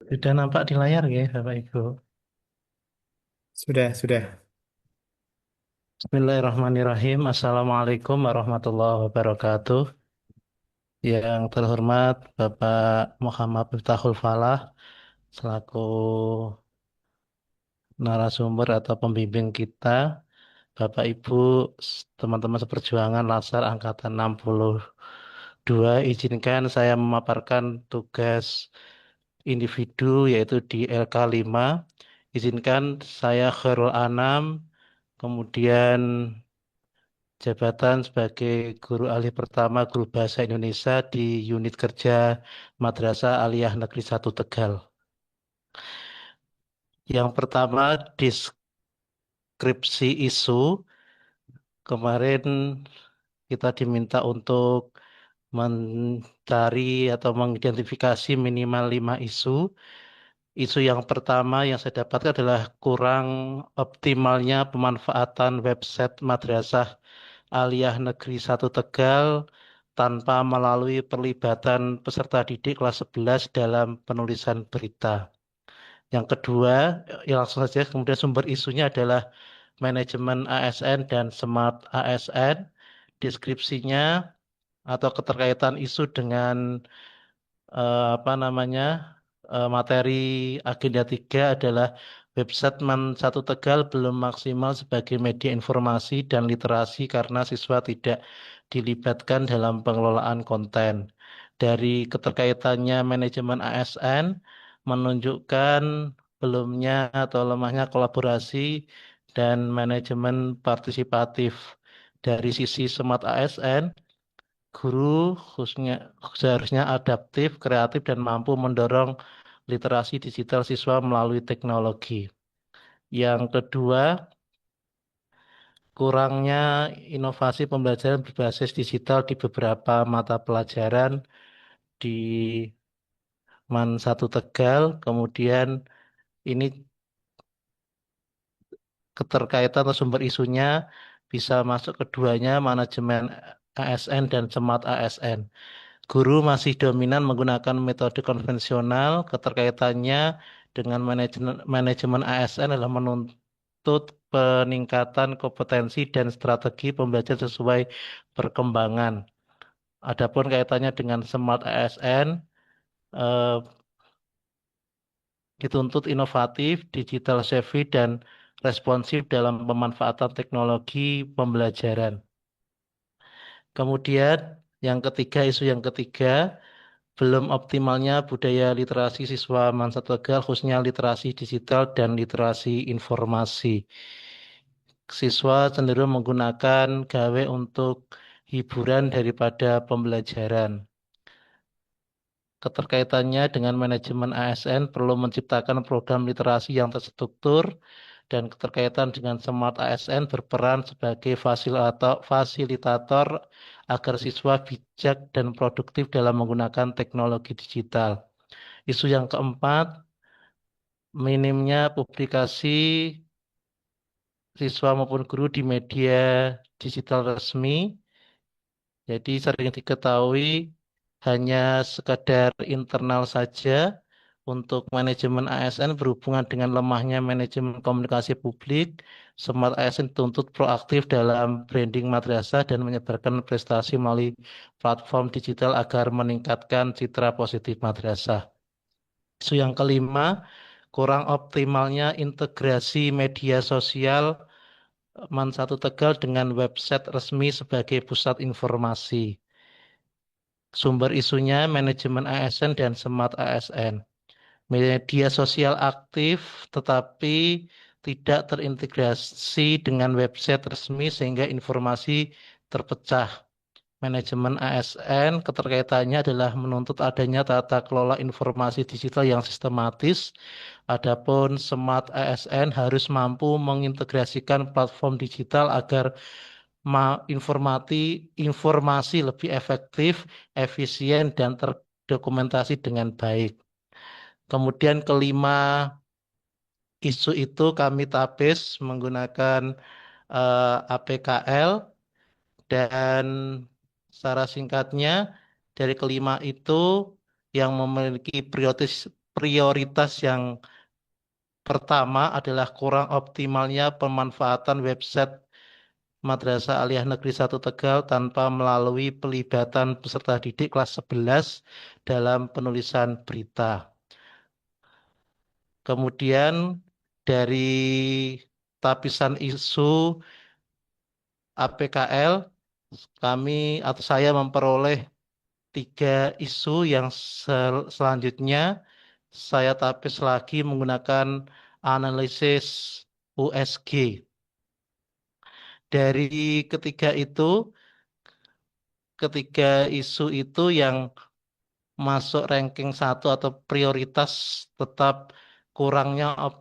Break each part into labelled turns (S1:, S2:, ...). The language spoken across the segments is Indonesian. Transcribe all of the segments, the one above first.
S1: Sudah nampak di layar ya, Bapak Ibu.
S2: Sudah, sudah.
S1: Bismillahirrahmanirrahim. Assalamualaikum warahmatullahi wabarakatuh. Yang terhormat Bapak Muhammad Miftahul Falah selaku narasumber atau pembimbing kita, Bapak Ibu, teman-teman seperjuangan Laskar Angkatan 62, izinkan saya memaparkan tugas individu yaitu di LK5. Izinkan saya Khairul Anam, kemudian jabatan sebagai guru alih pertama guru bahasa Indonesia di unit kerja Madrasah Aliyah Negeri 1 Tegal. Yang pertama, deskripsi isu. Kemarin kita diminta untuk mencari atau mengidentifikasi minimal 5 isu. Isu yang pertama yang saya dapatkan adalah kurang optimalnya pemanfaatan website Madrasah Aliyah Negeri 1 Tegal tanpa melalui perlibatan peserta didik kelas 11 dalam penulisan berita. Yang kedua, ya langsung saja, kemudian sumber isunya adalah manajemen ASN dan smart ASN. Deskripsinya atau keterkaitan isu dengan apa namanya materi agenda 3 adalah website Man 1 Tegal belum maksimal sebagai media informasi dan literasi karena siswa tidak dilibatkan dalam pengelolaan konten. Dari keterkaitannya manajemen ASN menunjukkan belumnya atau lemahnya kolaborasi dan manajemen partisipatif. Dari sisi Smart ASN, guru khususnya seharusnya adaptif, kreatif, dan mampu mendorong literasi digital siswa melalui teknologi. Yang kedua, kurangnya inovasi pembelajaran berbasis digital di beberapa mata pelajaran di MAN 1 Tegal. Kemudian ini keterkaitan atau sumber isunya bisa masuk keduanya, manajemen ASN dan smart ASN. Guru masih dominan menggunakan metode konvensional, keterkaitannya dengan manajemen ASN adalah menuntut peningkatan kompetensi dan strategi pembelajaran sesuai perkembangan. Adapun kaitannya dengan smart ASN, eh, dituntut inovatif, digital savvy, dan responsif dalam pemanfaatan teknologi pembelajaran. Kemudian yang ketiga, isu yang ketiga, belum optimalnya budaya literasi siswa Mansa Tegal, khususnya literasi digital dan literasi informasi. Siswa cenderung menggunakan gawe untuk hiburan daripada pembelajaran. Keterkaitannya dengan manajemen ASN perlu menciptakan program literasi yang terstruktur dan keterkaitan dengan Smart ASN berperan sebagai fasilitator agar siswa bijak dan produktif dalam menggunakan teknologi digital. Isu yang keempat, minimnya publikasi siswa maupun guru di media digital resmi. Jadi sering diketahui hanya sekadar internal saja untuk manajemen ASN berhubungan dengan lemahnya manajemen komunikasi publik. Smart ASN tuntut proaktif dalam branding madrasah dan menyebarkan prestasi melalui platform digital agar meningkatkan citra positif madrasah. Isu yang kelima, kurang optimalnya integrasi media sosial Man 1 Tegal dengan website resmi sebagai pusat informasi. Sumber isunya manajemen ASN dan smart ASN. Media sosial aktif tetapi tidak terintegrasi dengan website resmi sehingga informasi terpecah. Manajemen ASN keterkaitannya adalah menuntut adanya tata kelola informasi digital yang sistematis. Adapun Smart ASN harus mampu mengintegrasikan platform digital agar informasi lebih efektif, efisien, dan terdokumentasi dengan baik. Kemudian kelima, isu itu kami tapis menggunakan APKL dan secara singkatnya dari kelima itu yang memiliki prioritas yang pertama adalah kurang optimalnya pemanfaatan website Madrasah Aliyah Negeri 1 Tegal tanpa melalui pelibatan peserta didik kelas 11 dalam penulisan berita. Kemudian dari tapisan isu APKL, kami atau saya memperoleh 3 isu yang selanjutnya saya tapis lagi menggunakan analisis USG. Dari ketiga itu, ketiga isu itu yang masuk ranking 1 atau prioritas tetap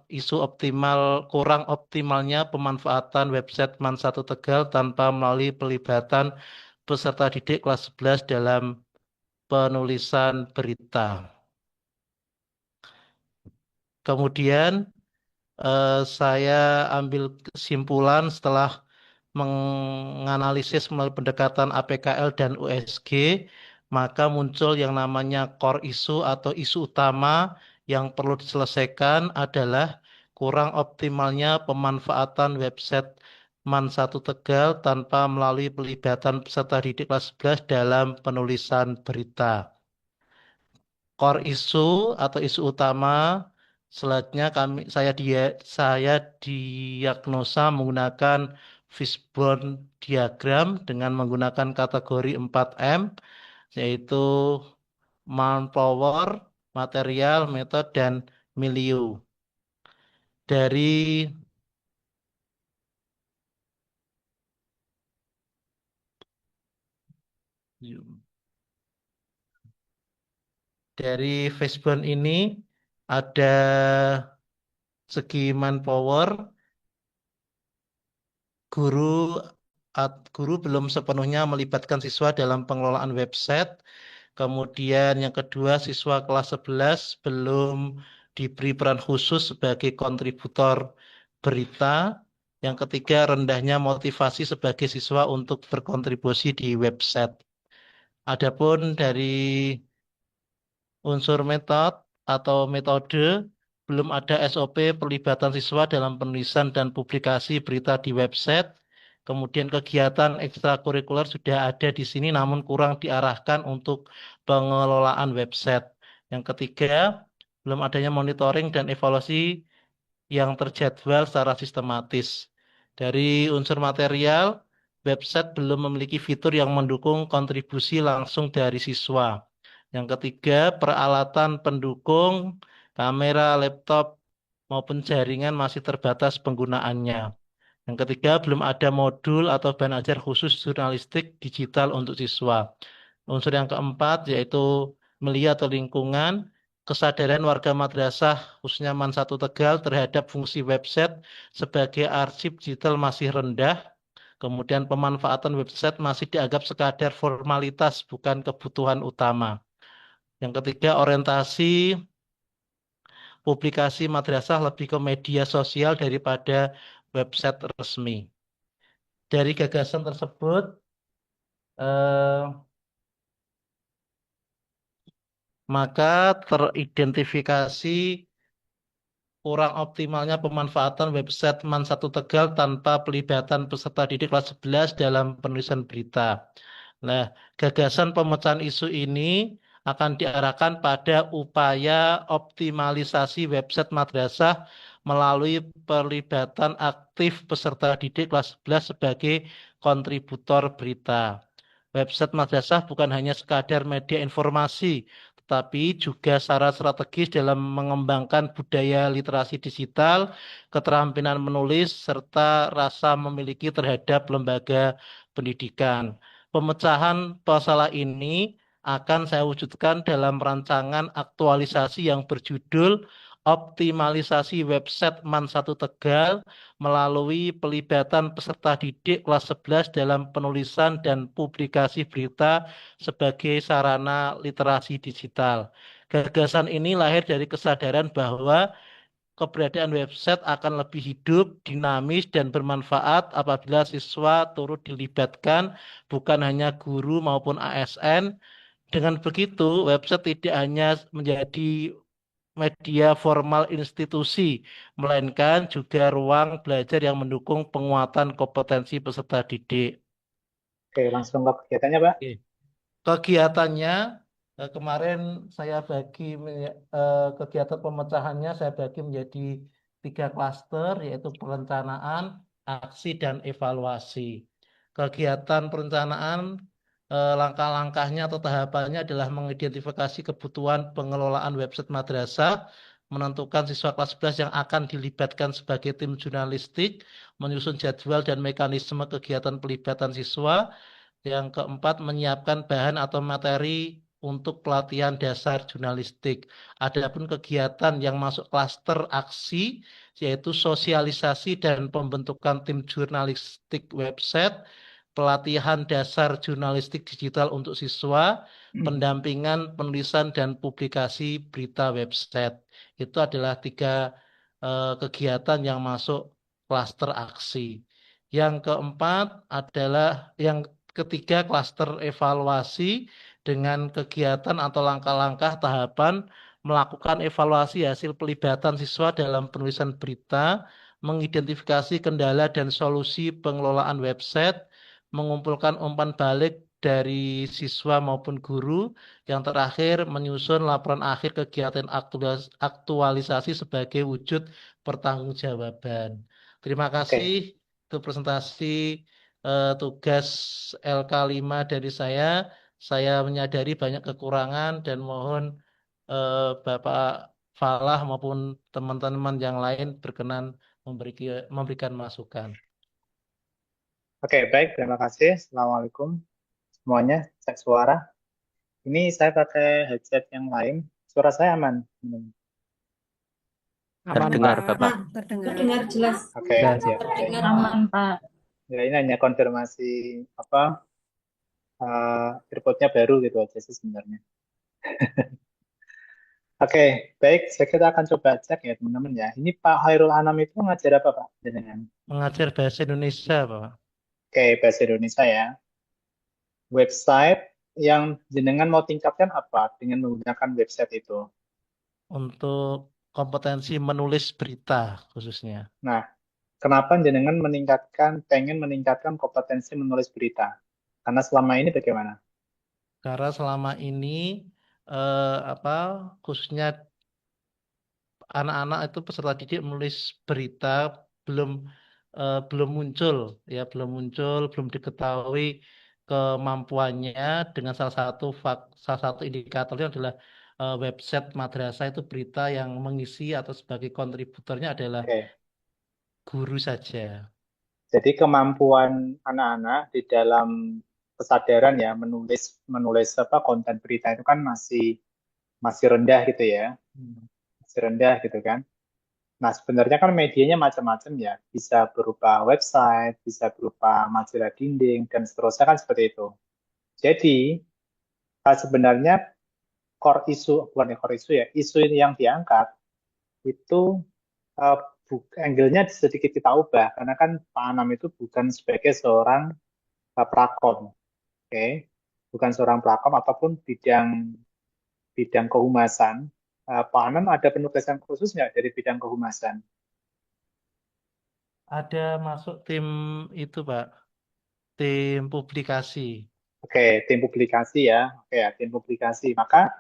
S1: isu optimal, kurang optimalnya pemanfaatan website Man 1 Tegal tanpa melalui pelibatan peserta didik kelas 11 dalam penulisan berita. Kemudian saya ambil kesimpulan setelah menganalisis melalui pendekatan APKL dan USG, maka muncul yang namanya core issue atau isu utama yang perlu diselesaikan adalah kurang optimalnya pemanfaatan website Man 1 Tegal tanpa melalui pelibatan peserta didik kelas 11 dalam penulisan berita. Core issue atau isu utama selanjutnya saya diagnosa menggunakan fishbone diagram dengan menggunakan kategori 4M, yaitu manpower, material, metode, dan milieu. Dari dari fishbone ini ada segi manpower, guru guru belum sepenuhnya melibatkan siswa dalam pengelolaan website. Kemudian yang kedua, siswa kelas 11 belum diberi peran khusus sebagai kontributor berita. Yang ketiga, rendahnya motivasi sebagai siswa untuk berkontribusi di website. Adapun dari unsur metode, belum ada SOP pelibatan siswa dalam penulisan dan publikasi berita di website. Kemudian kegiatan ekstrakurikuler sudah ada di sini namun kurang diarahkan untuk pengelolaan website. Yang ketiga, belum adanya monitoring dan evaluasi yang terjadwal secara sistematis. Dari unsur material, website belum memiliki fitur yang mendukung kontribusi langsung dari siswa. Yang ketiga, peralatan pendukung, kamera, laptop, maupun jaringan masih terbatas penggunaannya. Yang ketiga, belum ada modul atau bahan ajar khusus jurnalistik digital untuk siswa. Unsur yang keempat yaitu melia atau lingkungan, kesadaran warga madrasah khususnya Man 1 Tegal terhadap fungsi website sebagai arsip digital masih rendah. Kemudian pemanfaatan website masih dianggap sekadar formalitas bukan kebutuhan utama. Yang ketiga, orientasi publikasi madrasah lebih ke media sosial daripada website resmi. Dari gagasan tersebut, eh, maka teridentifikasi kurang optimalnya pemanfaatan website Man 1 Tegal tanpa pelibatan peserta didik kelas 11 dalam penulisan berita. Nah, gagasan pemecahan isu ini akan diarahkan pada upaya optimalisasi website madrasah melalui pelibatan aktif peserta didik kelas 11 sebagai kontributor berita. Website madrasah bukan hanya sekadar media informasi, tetapi juga secara strategis dalam mengembangkan budaya literasi digital, keterampilan menulis, serta rasa memiliki terhadap lembaga pendidikan. Pemecahan masalah ini akan saya wujudkan dalam rancangan aktualisasi yang berjudul Optimalisasi Website Man 1 Tegal melalui pelibatan peserta didik kelas 11 dalam penulisan dan publikasi berita sebagai sarana literasi digital. Gagasan ini lahir dari kesadaran bahwa keberadaan website akan lebih hidup, dinamis, dan bermanfaat apabila siswa turut dilibatkan, bukan hanya guru maupun ASN. Dengan begitu, website tidak hanya menjadi media formal institusi, melainkan juga ruang belajar yang mendukung penguatan kompetensi peserta didik.
S2: Oke, langsung ke kegiatannya, Pak.
S1: Oke. Kegiatannya kemarin saya bagi kegiatan pemecahannya saya bagi menjadi 3 klaster, yaitu perencanaan, aksi, dan evaluasi. Kegiatan perencanaan, langkah-langkahnya atau tahapannya adalah mengidentifikasi kebutuhan pengelolaan website madrasah, menentukan siswa kelas 11 yang akan dilibatkan sebagai tim jurnalistik, menyusun jadwal dan mekanisme kegiatan pelibatan siswa. Yang keempat, menyiapkan bahan atau materi untuk pelatihan dasar jurnalistik. Adapun kegiatan yang masuk klaster aksi, yaitu sosialisasi dan pembentukan tim jurnalistik website, pelatihan dasar jurnalistik digital untuk siswa, pendampingan penulisan dan publikasi berita website. Itu adalah 3 kegiatan yang masuk klaster aksi. Yang keempat adalah yang ketiga, klaster evaluasi dengan kegiatan atau langkah-langkah tahapan melakukan evaluasi hasil pelibatan siswa dalam penulisan berita, mengidentifikasi kendala dan solusi pengelolaan website, mengumpulkan umpan balik dari siswa maupun guru, yang terakhir menyusun laporan akhir kegiatan aktualisasi sebagai wujud pertanggungjawaban. Terima
S2: Oke,
S1: kasih. Itu presentasi tugas LK5 dari saya. Saya menyadari banyak kekurangan dan mohon Bapak Falah maupun teman-teman yang lain berkenan memberikan masukan.
S2: oke, baik. Terima kasih. Assalamualaikum semuanya. Cek suara. Ini saya pakai headset yang lain. Suara saya aman. Aman, Pak.
S3: Terdengar, Bapak.
S4: Terdengar jelas.
S2: Oke,
S1: Dan
S2: siap. Oke.
S4: Aman, Pak.
S2: Ya, ini hanya konfirmasi apa earpodnya baru gitu aja sih sebenarnya. Oke, baik. Saya kita akan coba cek ya teman-teman ya. Ini Pak Hairul Anam itu ngajar apa Pak? Jenengan.
S1: mengajar bahasa Indonesia, Bapak.
S2: Oke, bahasa Indonesia ya. Website yang jenengan mau tingkatkan apa dengan menggunakan website itu?
S1: Untuk kompetensi menulis berita khususnya.
S2: Nah, kenapa jenengan pengen meningkatkan kompetensi menulis berita? Karena selama ini bagaimana?
S1: Karena selama ini apa khususnya anak-anak itu peserta didik menulis berita belum belum muncul, ya belum muncul, belum diketahui kemampuannya. Dengan salah satu indikatornya adalah website madrasah itu berita yang mengisi atau sebagai kontributornya adalah
S2: Oke,
S1: guru saja.
S2: jadi kemampuan anak-anak di dalam kesadaran ya menulis menulis apa konten berita itu kan masih masih rendah gitu ya, masih rendah gitu kan. Nah, sebenarnya kan medianya macam-macam ya, bisa berupa website, bisa berupa majalah dinding dan seterusnya kan seperti itu. Jadi sebenarnya core isu bukan ya, core isu ya, isu ini yang diangkat itu uh, angle-nya sedikit kita ubah karena kan Pak Anam itu bukan sebagai seorang prakom, oke? Bukan seorang prakom ataupun bidang bidang kehumasan. Pak Anam ada penugasan khusus nggak dari bidang kehumasan?
S1: Ada masuk tim itu, Pak, tim publikasi.
S2: Oke, tim publikasi ya. Oke ya, tim publikasi. Maka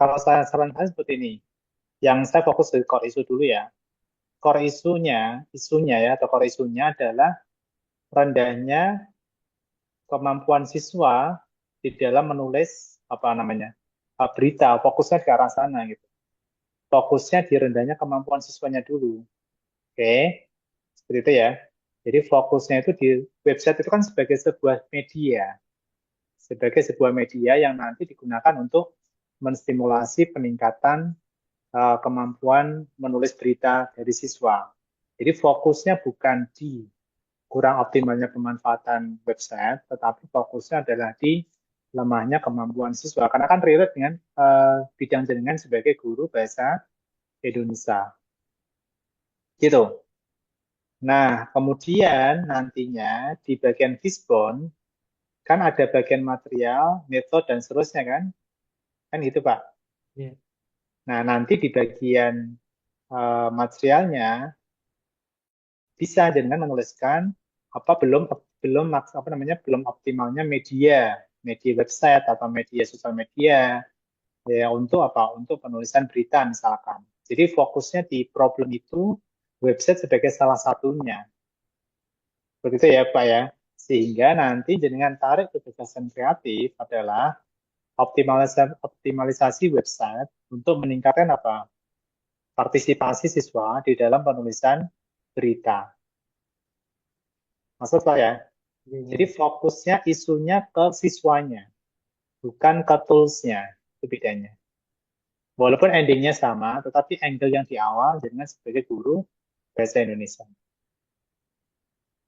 S2: kalau saya sarankan seperti ini, yang saya fokus di core issue dulu ya. Core isunya ya, atau core isunya adalah rendahnya kemampuan siswa di dalam menulis apa namanya berita. Fokusnya ke arah sana gitu. Fokusnya di rendahnya kemampuan siswanya dulu. Oke, seperti itu ya. Jadi fokusnya itu di website itu kan sebagai sebuah media yang nanti digunakan untuk menstimulasi peningkatan kemampuan menulis berita dari siswa. Jadi fokusnya bukan di kurang optimalnya pemanfaatan website, tetapi fokusnya adalah di lemahnya kemampuan siswa. Karena kan relate dengan bidang jenengan sebagai guru bahasa Indonesia. Gitu. Nah, kemudian nantinya di bagian Fishbone, kan ada bagian material, metode, dan seterusnya kan? Kan gitu, Pak.
S1: Ya.
S2: Nah, nanti di bagian materialnya bisa dengan menuliskan apa belum belum apa namanya belum optimalnya media website atau media sosial media ya untuk apa? Untuk penulisan berita misalkan. Jadi fokusnya di problem itu website sebagai salah satunya. Begitu ya Pak ya. Sehingga nanti dengan tarik ke gagasan kreatif adalah optimalisasi website untuk meningkatkan apa? Partisipasi siswa di dalam penulisan berita. Maksud Pak ya? Jadi
S1: Iya.
S2: fokusnya isunya ke siswanya, bukan ke tools-nya. Itu bedanya. Walaupun endingnya sama, tetapi angle yang di awal dengan sebagai guru bahasa Indonesia.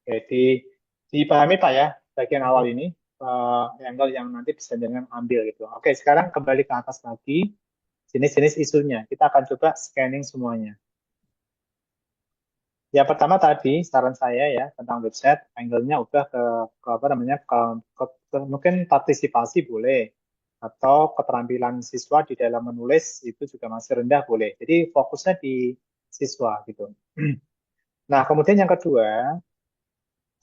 S2: Jadi dipahami Pak ya, bagian awal
S1: Oke.
S2: ini, angle yang nanti bisa dengan ambil gitu. Oke, sekarang kembali ke atas lagi, jenis-jenis isunya. Kita akan coba scanning semuanya. Yang pertama tadi saran saya ya tentang website, angle-nya ubah ke apa namanya mungkin partisipasi boleh atau keterampilan siswa di dalam menulis itu juga masih rendah boleh. Jadi fokusnya di siswa gitu. Nah, kemudian yang kedua,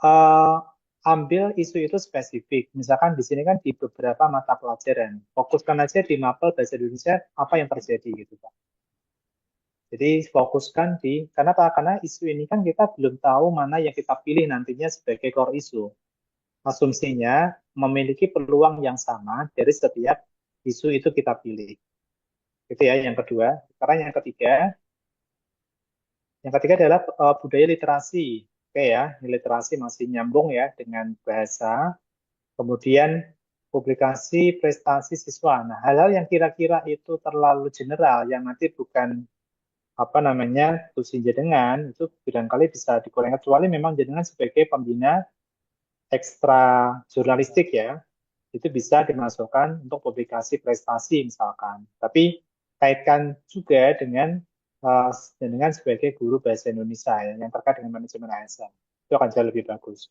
S2: eh, ambil isu itu spesifik. Misalkan di sini kan di beberapa mata pelajaran. Fokuskan aja di mapel bahasa Indonesia apa yang terjadi gitu, Pak. Jadi fokuskan di, karena apa? Karena isu ini kan kita belum tahu mana yang kita pilih nantinya sebagai core isu. Asumsinya memiliki peluang yang sama dari setiap isu itu kita pilih. Itu ya yang kedua. Sekarang yang ketiga adalah budaya literasi. Oke ya, literasi masih nyambung ya dengan bahasa. Kemudian publikasi prestasi siswa. Nah, hal-hal yang kira-kira itu terlalu general, yang nanti bukan apa namanya tusi jenengan itu barangkali bisa dikurangi kecuali memang jenengan sebagai pembina ekstra jurnalistik ya itu bisa dimasukkan untuk publikasi prestasi misalkan tapi kaitkan juga uh, dengan sebagai guru bahasa Indonesia ya, yang terkait dengan manajemen ASN itu akan jauh lebih bagus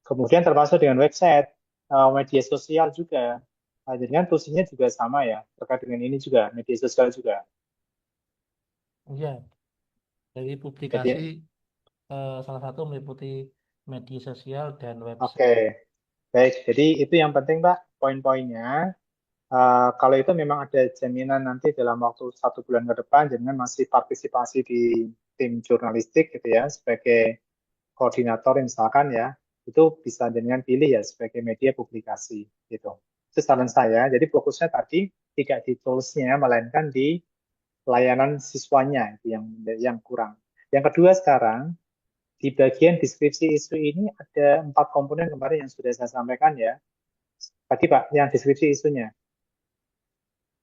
S2: kemudian termasuk dengan website media sosial juga jadi kan tusinya juga sama ya terkait dengan ini juga media sosial juga
S1: Iya, dari publikasi
S2: media
S1: salah satu meliputi media sosial dan
S2: oke.
S1: website.
S2: Baik, jadi itu yang penting, Pak, poin-poinnya. Kalau itu memang ada jaminan nanti dalam waktu 1 bulan ke depan, jangan masih partisipasi di tim jurnalistik gitu ya, sebagai koordinator misalkan ya, itu bisa dengan pilih ya sebagai media publikasi gitu. Itu saran saya. Jadi fokusnya tadi tidak di tools-nya, melainkan di layanan siswanya itu yang kurang. Yang kedua sekarang di bagian deskripsi isu ini ada 4 komponen kemarin yang sudah saya sampaikan ya. Tadi Pak, yang deskripsi isunya.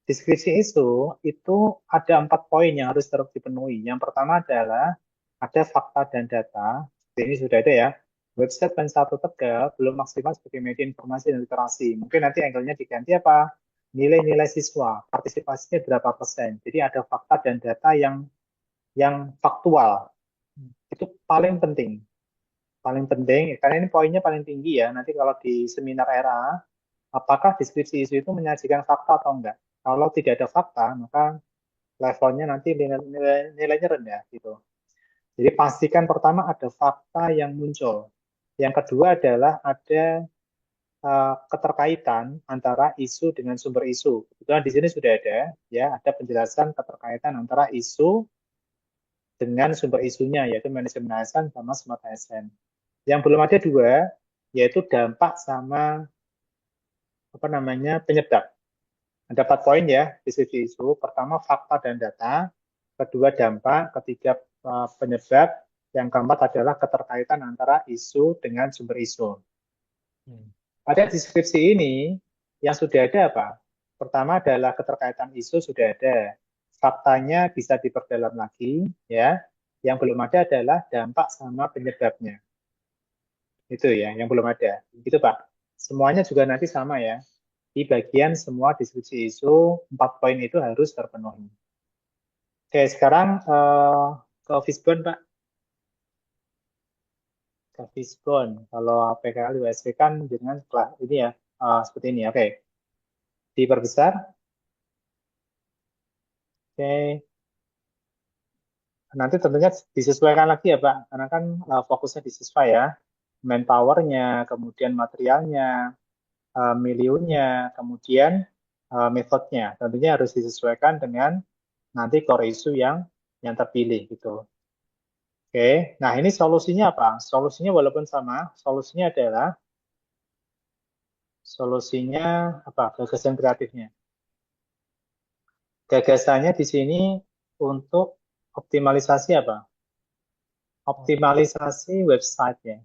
S2: Deskripsi isu itu ada 4 poin yang harus terus dipenuhi. Yang pertama adalah ada fakta dan data. Ini sudah ada ya. Website Pen 1 Tegal belum maksimal sebagai media informasi dan literasi. Mungkin nanti angle-nya diganti apa? Nilai-nilai siswa, partisipasinya berapa persen. Jadi ada fakta dan data yang faktual. Itu paling penting. Paling penting, karena ini poinnya paling tinggi ya. Nanti kalau di seminar RA, apakah deskripsi isu itu menyajikan fakta atau enggak? Kalau tidak ada fakta, maka levelnya nanti nilainya rendah gitu. Jadi pastikan pertama ada fakta yang muncul. Yang kedua adalah ada keterkaitan antara isu dengan sumber isu. Kebetulan di sini sudah ada ya, ada penjelasan keterkaitan antara isu dengan sumber isunya yaitu manajemen ASN sama smart ASN. Yang belum ada dua yaitu dampak sama apa namanya penyebab. Ada 4 poin ya di sisi isu. Pertama fakta dan data, kedua dampak, ketiga penyebab, yang keempat adalah keterkaitan antara isu dengan sumber isu.
S1: Hmm.
S2: Pada deskripsi ini yang sudah ada apa? Pertama adalah keterkaitan isu sudah ada. Faktanya bisa diperdalam lagi ya. Yang belum ada adalah dampak sama penyebabnya. Itu ya, yang belum ada. Itu Pak. Semuanya juga nanti sama ya. Di bagian semua deskripsi isu, 4 poin itu harus terpenuhi. Oke, sekarang ke Fishbone, Pak. Ke Fishbone. Kalau PKL USP kan dengan setelah ini ya, seperti ini. Oke, diperbesar. Oke. Nanti tentunya disesuaikan lagi ya, Pak. Karena kan fokusnya di siswa ya. Manpower-nya, kemudian materialnya, milieunya, kemudian metodenya. Tentunya harus disesuaikan dengan nanti core issue yang terpilih gitu. Oke. Nah, ini solusinya apa? Solusinya walaupun sama, solusinya apa? Gagasan kreatifnya. Gagasannya di sini untuk optimalisasi apa? Optimalisasi website ya.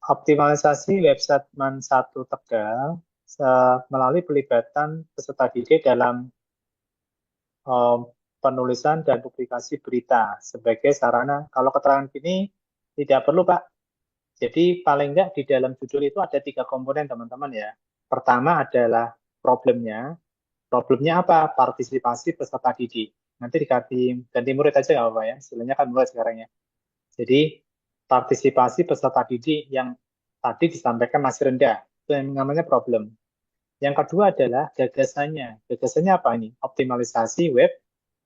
S2: Optimalisasi website MAN 1 Tegal melalui pelibatan peserta didik dalam penulisan dan publikasi berita sebagai sarana. Kalau keterangan ini tidak perlu, Pak. Jadi paling enggak di dalam judul itu ada 3 komponen, teman-teman ya. Pertama adalah problemnya. Problemnya apa? Partisipasi peserta didik. Nanti ganti murid aja nggak apa-apa ya. Istilahnya kan murid sekarang ya. Jadi partisipasi peserta didik yang tadi disampaikan masih rendah. Itu yang namanya problem. Yang kedua adalah gagasannya. Gagasannya apa ini? Optimalisasi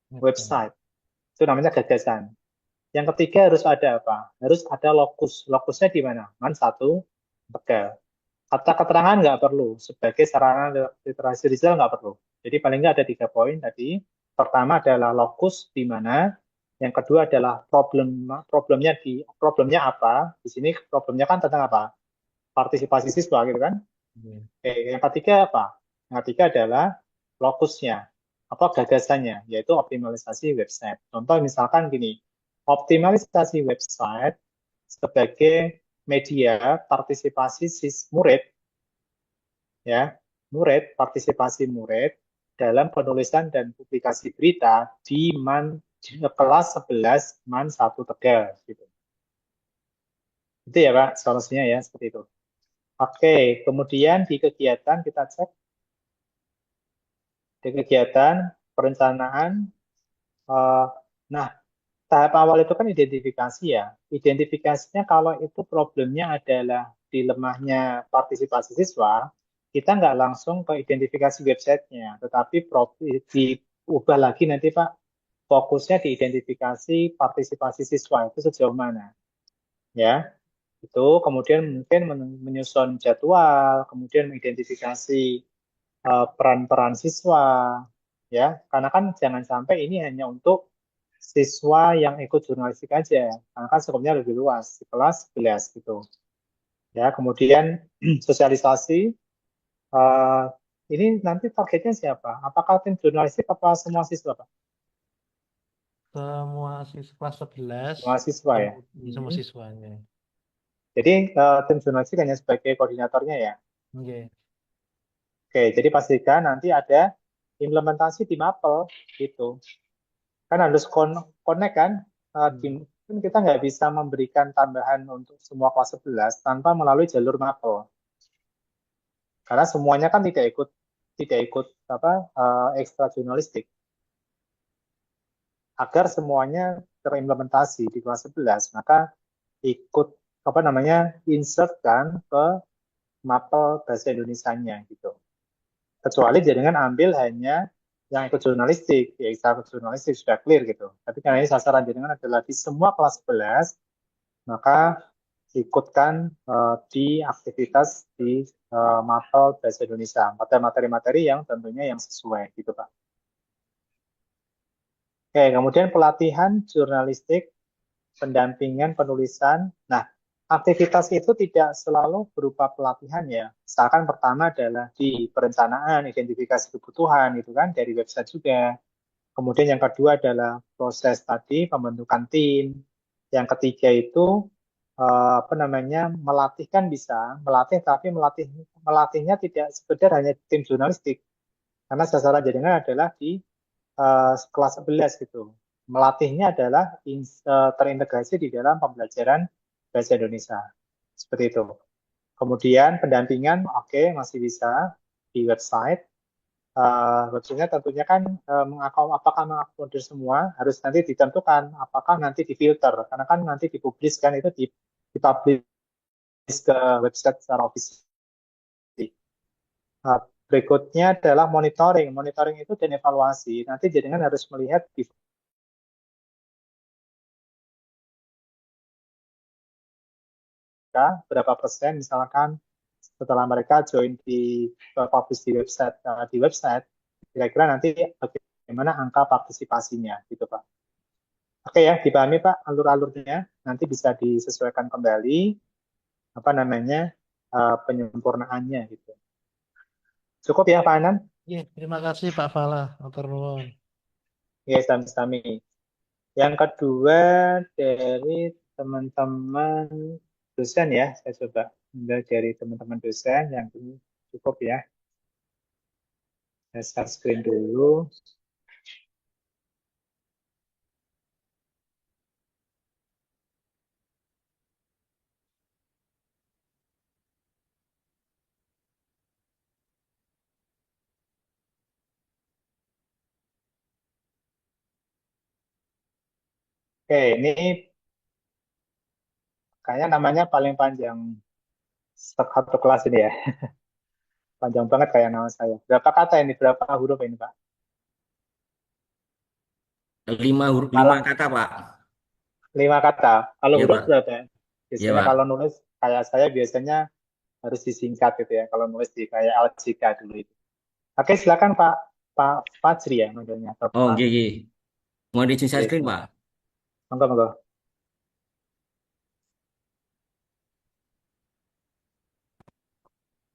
S2: website. Itu namanya gagasan. Yang ketiga harus ada apa? Harus ada lokus. Lokusnya di mana? MAN 1 Tegal. Kata keterangan nggak perlu. Sebagai sarana literasi digital nggak perlu. Jadi paling nggak ada 3 poin tadi. Pertama adalah lokus di mana. Yang kedua adalah problemnya apa? Di sini problemnya kan tentang apa? Partisipasi siswa gitu kan? Oke, yang ketiga apa? Yang ketiga adalah lokusnya, apa gagasannya, yaitu optimalisasi website. Contoh misalkan gini, optimalisasi website sebagai media partisipasi murid, ya, partisipasi murid dalam penulisan dan publikasi berita di kelas 11 MAN 1 Tegal. Gitu. Itu ya Pak, solusinya ya, seperti itu. Oke, kemudian di kegiatan kita cek di kegiatan perencanaan. Nah, tahap awal itu kan identifikasi ya. Identifikasinya kalau itu problemnya adalah di lemahnya partisipasi siswa, kita nggak langsung ke identifikasi websitenya, tetapi diubah lagi nanti Pak, fokusnya di identifikasi partisipasi siswa itu sejauh mana. Ya, itu kemudian mungkin menyusun jadwal, kemudian mengidentifikasi peran-peran siswa, ya, karena kan jangan sampai ini hanya untuk siswa yang ikut jurnalistik aja, karena kan skopnya lebih luas di kelas 11 gitu, ya. Kemudian sosialisasi, uh, ini nanti targetnya siapa? Apakah tim jurnalistik apa semua siswa, Pak?
S1: Semua siswa kelas 11,
S2: Semua siswa ya.
S1: semua siswanya.
S2: Jadi tim jurnalistik hanya sebagai koordinatornya ya.
S1: Oke.
S2: Oke, jadi pastikan nanti ada implementasi di Mapel gitu. Kan harus connect kan, kan kita nggak bisa memberikan tambahan untuk semua kelas 11 tanpa melalui jalur Mapel. Karena semuanya kan tidak ikut apa ekstra jurnalistik. Agar semuanya terimplementasi di kelas 11, maka ikut apa namanya insert kan ke Mapel bahasa Indonesianya gitu. Kecuali jaringan ambil hanya yang ikut jurnalistik, ya ikut jurnalistik sudah clear gitu. Tapi karena ini sasaran jaringan adalah di semua kelas 11, maka ikutkan di aktivitas di Mapel Bahasa Indonesia pada materi-materi yang tentunya yang sesuai gitu Pak. Oke, kemudian pelatihan jurnalistik, pendampingan penulisan. Nah, aktivitas itu tidak selalu berupa pelatihan ya. Misalkan pertama adalah di perencanaan, identifikasi kebutuhan itu kan dari website juga. Kemudian yang kedua adalah proses tadi pembentukan tim. Yang ketiga itu apa namanya melatih kan bisa melatih, tapi melatihnya tidak sekedar hanya tim jurnalistik karena sasaran jaringan adalah di kelas 11 gitu. Melatihnya adalah terintegrasi di dalam pembelajaran bahasa Indonesia seperti itu. Kemudian pendampingan oke, masih bisa di website. Websitenya tentunya kan apakah mengakomodir semua harus nanti ditentukan, apakah nanti difilter karena kan nanti dipubliskan itu dipublish ke website secara official. Berikutnya adalah monitoring. Monitoring itu dan evaluasi. Nanti jenengan harus melihat berapa persen misalkan setelah mereka join publish di website kira-kira nanti bagaimana angka partisipasinya gitu Pak. Oke ya, dipahami Pak alur-alurnya. Nanti bisa disesuaikan kembali apa namanya penyempurnaannya gitu. Cukup ya Pak Anan?
S1: Iya, terima kasih Pak Fala. Matur nuwun.
S2: Ya, sami-sami. Yang kedua dari teman-teman dosen ya, saya coba ambil dari teman-teman dosen yang ini cukup ya. Saya share screen dulu. Oke, ini kayaknya namanya paling panjang satu kelas ini ya. Panjang banget kayak nama saya. Berapa kata ini? Berapa huruf ini, Pak?
S3: 5
S2: Malah
S3: kata, Pak.
S2: 5 kata. Kalau
S3: Iya,
S2: huruf
S3: Pak.
S2: berapa?
S3: Iya,
S2: Biasanya
S3: Pak.
S2: kalau nulis kayak saya biasanya harus disingkat gitu ya. Kalau nulis di kayak Alcika dulu itu. Oke, silakan Pak Pak Fajri ya modelnya atau
S3: Oh,
S2: Pak.
S3: gigi. Mau di share
S2: Oke,
S3: screen, Pak?
S2: silakan. Monggo, monggo.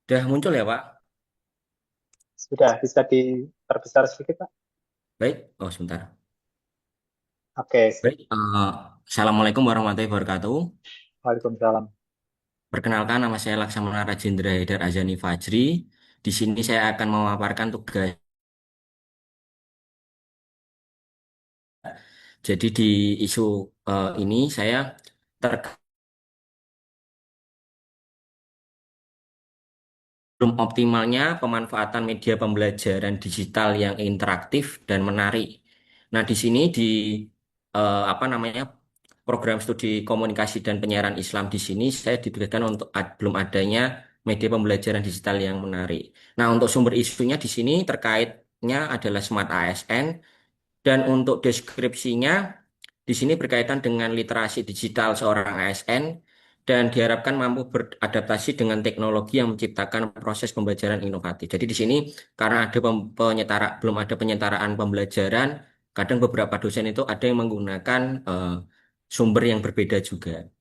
S3: Udah muncul ya, Pak?
S2: Sudah bisa diperbesar sedikit, Pak?
S3: Baik. Oh, sebentar.
S2: Oke,
S3: Baik. Assalamualaikum warahmatullahi wabarakatuh.
S2: Waalaikumsalam.
S3: Perkenalkan, nama saya Laksamana Rajendra Haidar Azani Fajri. Di sini saya akan memaparkan tugas. Jadi di isu ini saya terkait belum optimalnya pemanfaatan media pembelajaran digital yang interaktif dan menarik. Nah, di sini di apa namanya program studi komunikasi dan penyiaran Islam di sini saya ditugaskan untuk belum adanya media pembelajaran digital yang menarik. Nah, untuk sumber isunya di sini terkaitnya adalah Smart ASN dan untuk deskripsinya di sini berkaitan dengan literasi digital seorang ASN dan diharapkan mampu beradaptasi dengan teknologi yang menciptakan proses pembelajaran inovatif. Jadi di sini karena ada belum ada penyetaraan pembelajaran, kadang beberapa dosen itu ada yang menggunakan sumber yang berbeda juga.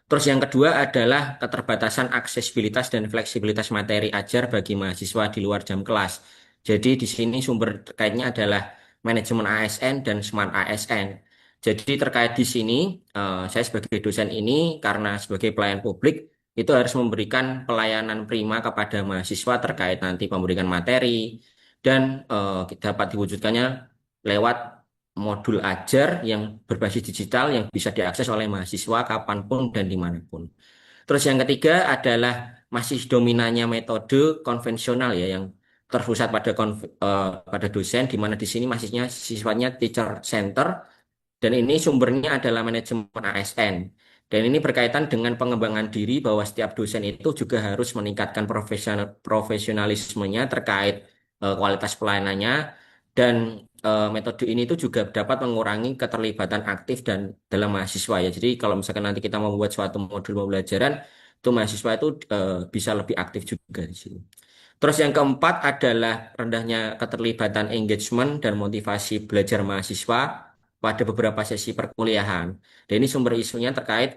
S3: Terus yang kedua adalah keterbatasan aksesibilitas dan fleksibilitas materi ajar bagi mahasiswa di luar jam kelas. Jadi di sini sumber terkaitnya adalah manajemen ASN dan smart ASN. Jadi terkait di sini, saya sebagai dosen ini karena sebagai pelayan publik itu harus memberikan pelayanan prima kepada mahasiswa terkait nanti pemberian materi dan dapat diwujudkannya lewat modul ajar yang berbasis digital yang bisa diakses oleh mahasiswa kapanpun dan dimanapun. Terus yang ketiga adalah masih dominannya metode konvensional ya yang terpusat pada dosen di mana di sini masihnya sifatnya teacher center dan ini sumbernya adalah manajemen ASN. Dan ini berkaitan dengan pengembangan diri bahwa setiap dosen itu juga harus meningkatkan profesionalismenya terkait kualitas pelayanannya dan metode ini itu juga dapat mengurangi keterlibatan aktif dan dalam mahasiswa ya. Jadi kalau misalkan nanti kita mau membuat suatu modul pembelajaran, itu mahasiswa itu bisa lebih aktif juga di sini. Terus yang keempat adalah rendahnya keterlibatan engagement dan motivasi belajar mahasiswa pada beberapa sesi perkuliahan. Dan ini sumber isunya terkait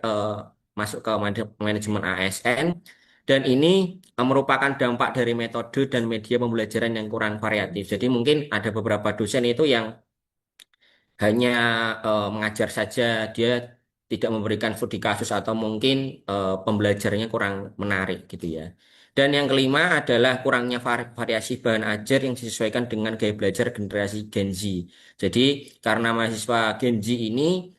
S3: masuk ke manajemen ASN dan ini merupakan dampak dari metode dan media pembelajaran yang kurang variatif. Jadi mungkin ada beberapa dosen itu yang hanya mengajar saja, dia tidak memberikan studi kasus atau mungkin pembelajarannya kurang menarik gitu ya. Dan yang kelima adalah kurangnya variasi bahan ajar yang disesuaikan dengan gaya belajar generasi Gen Z. Jadi karena mahasiswa Gen Z ini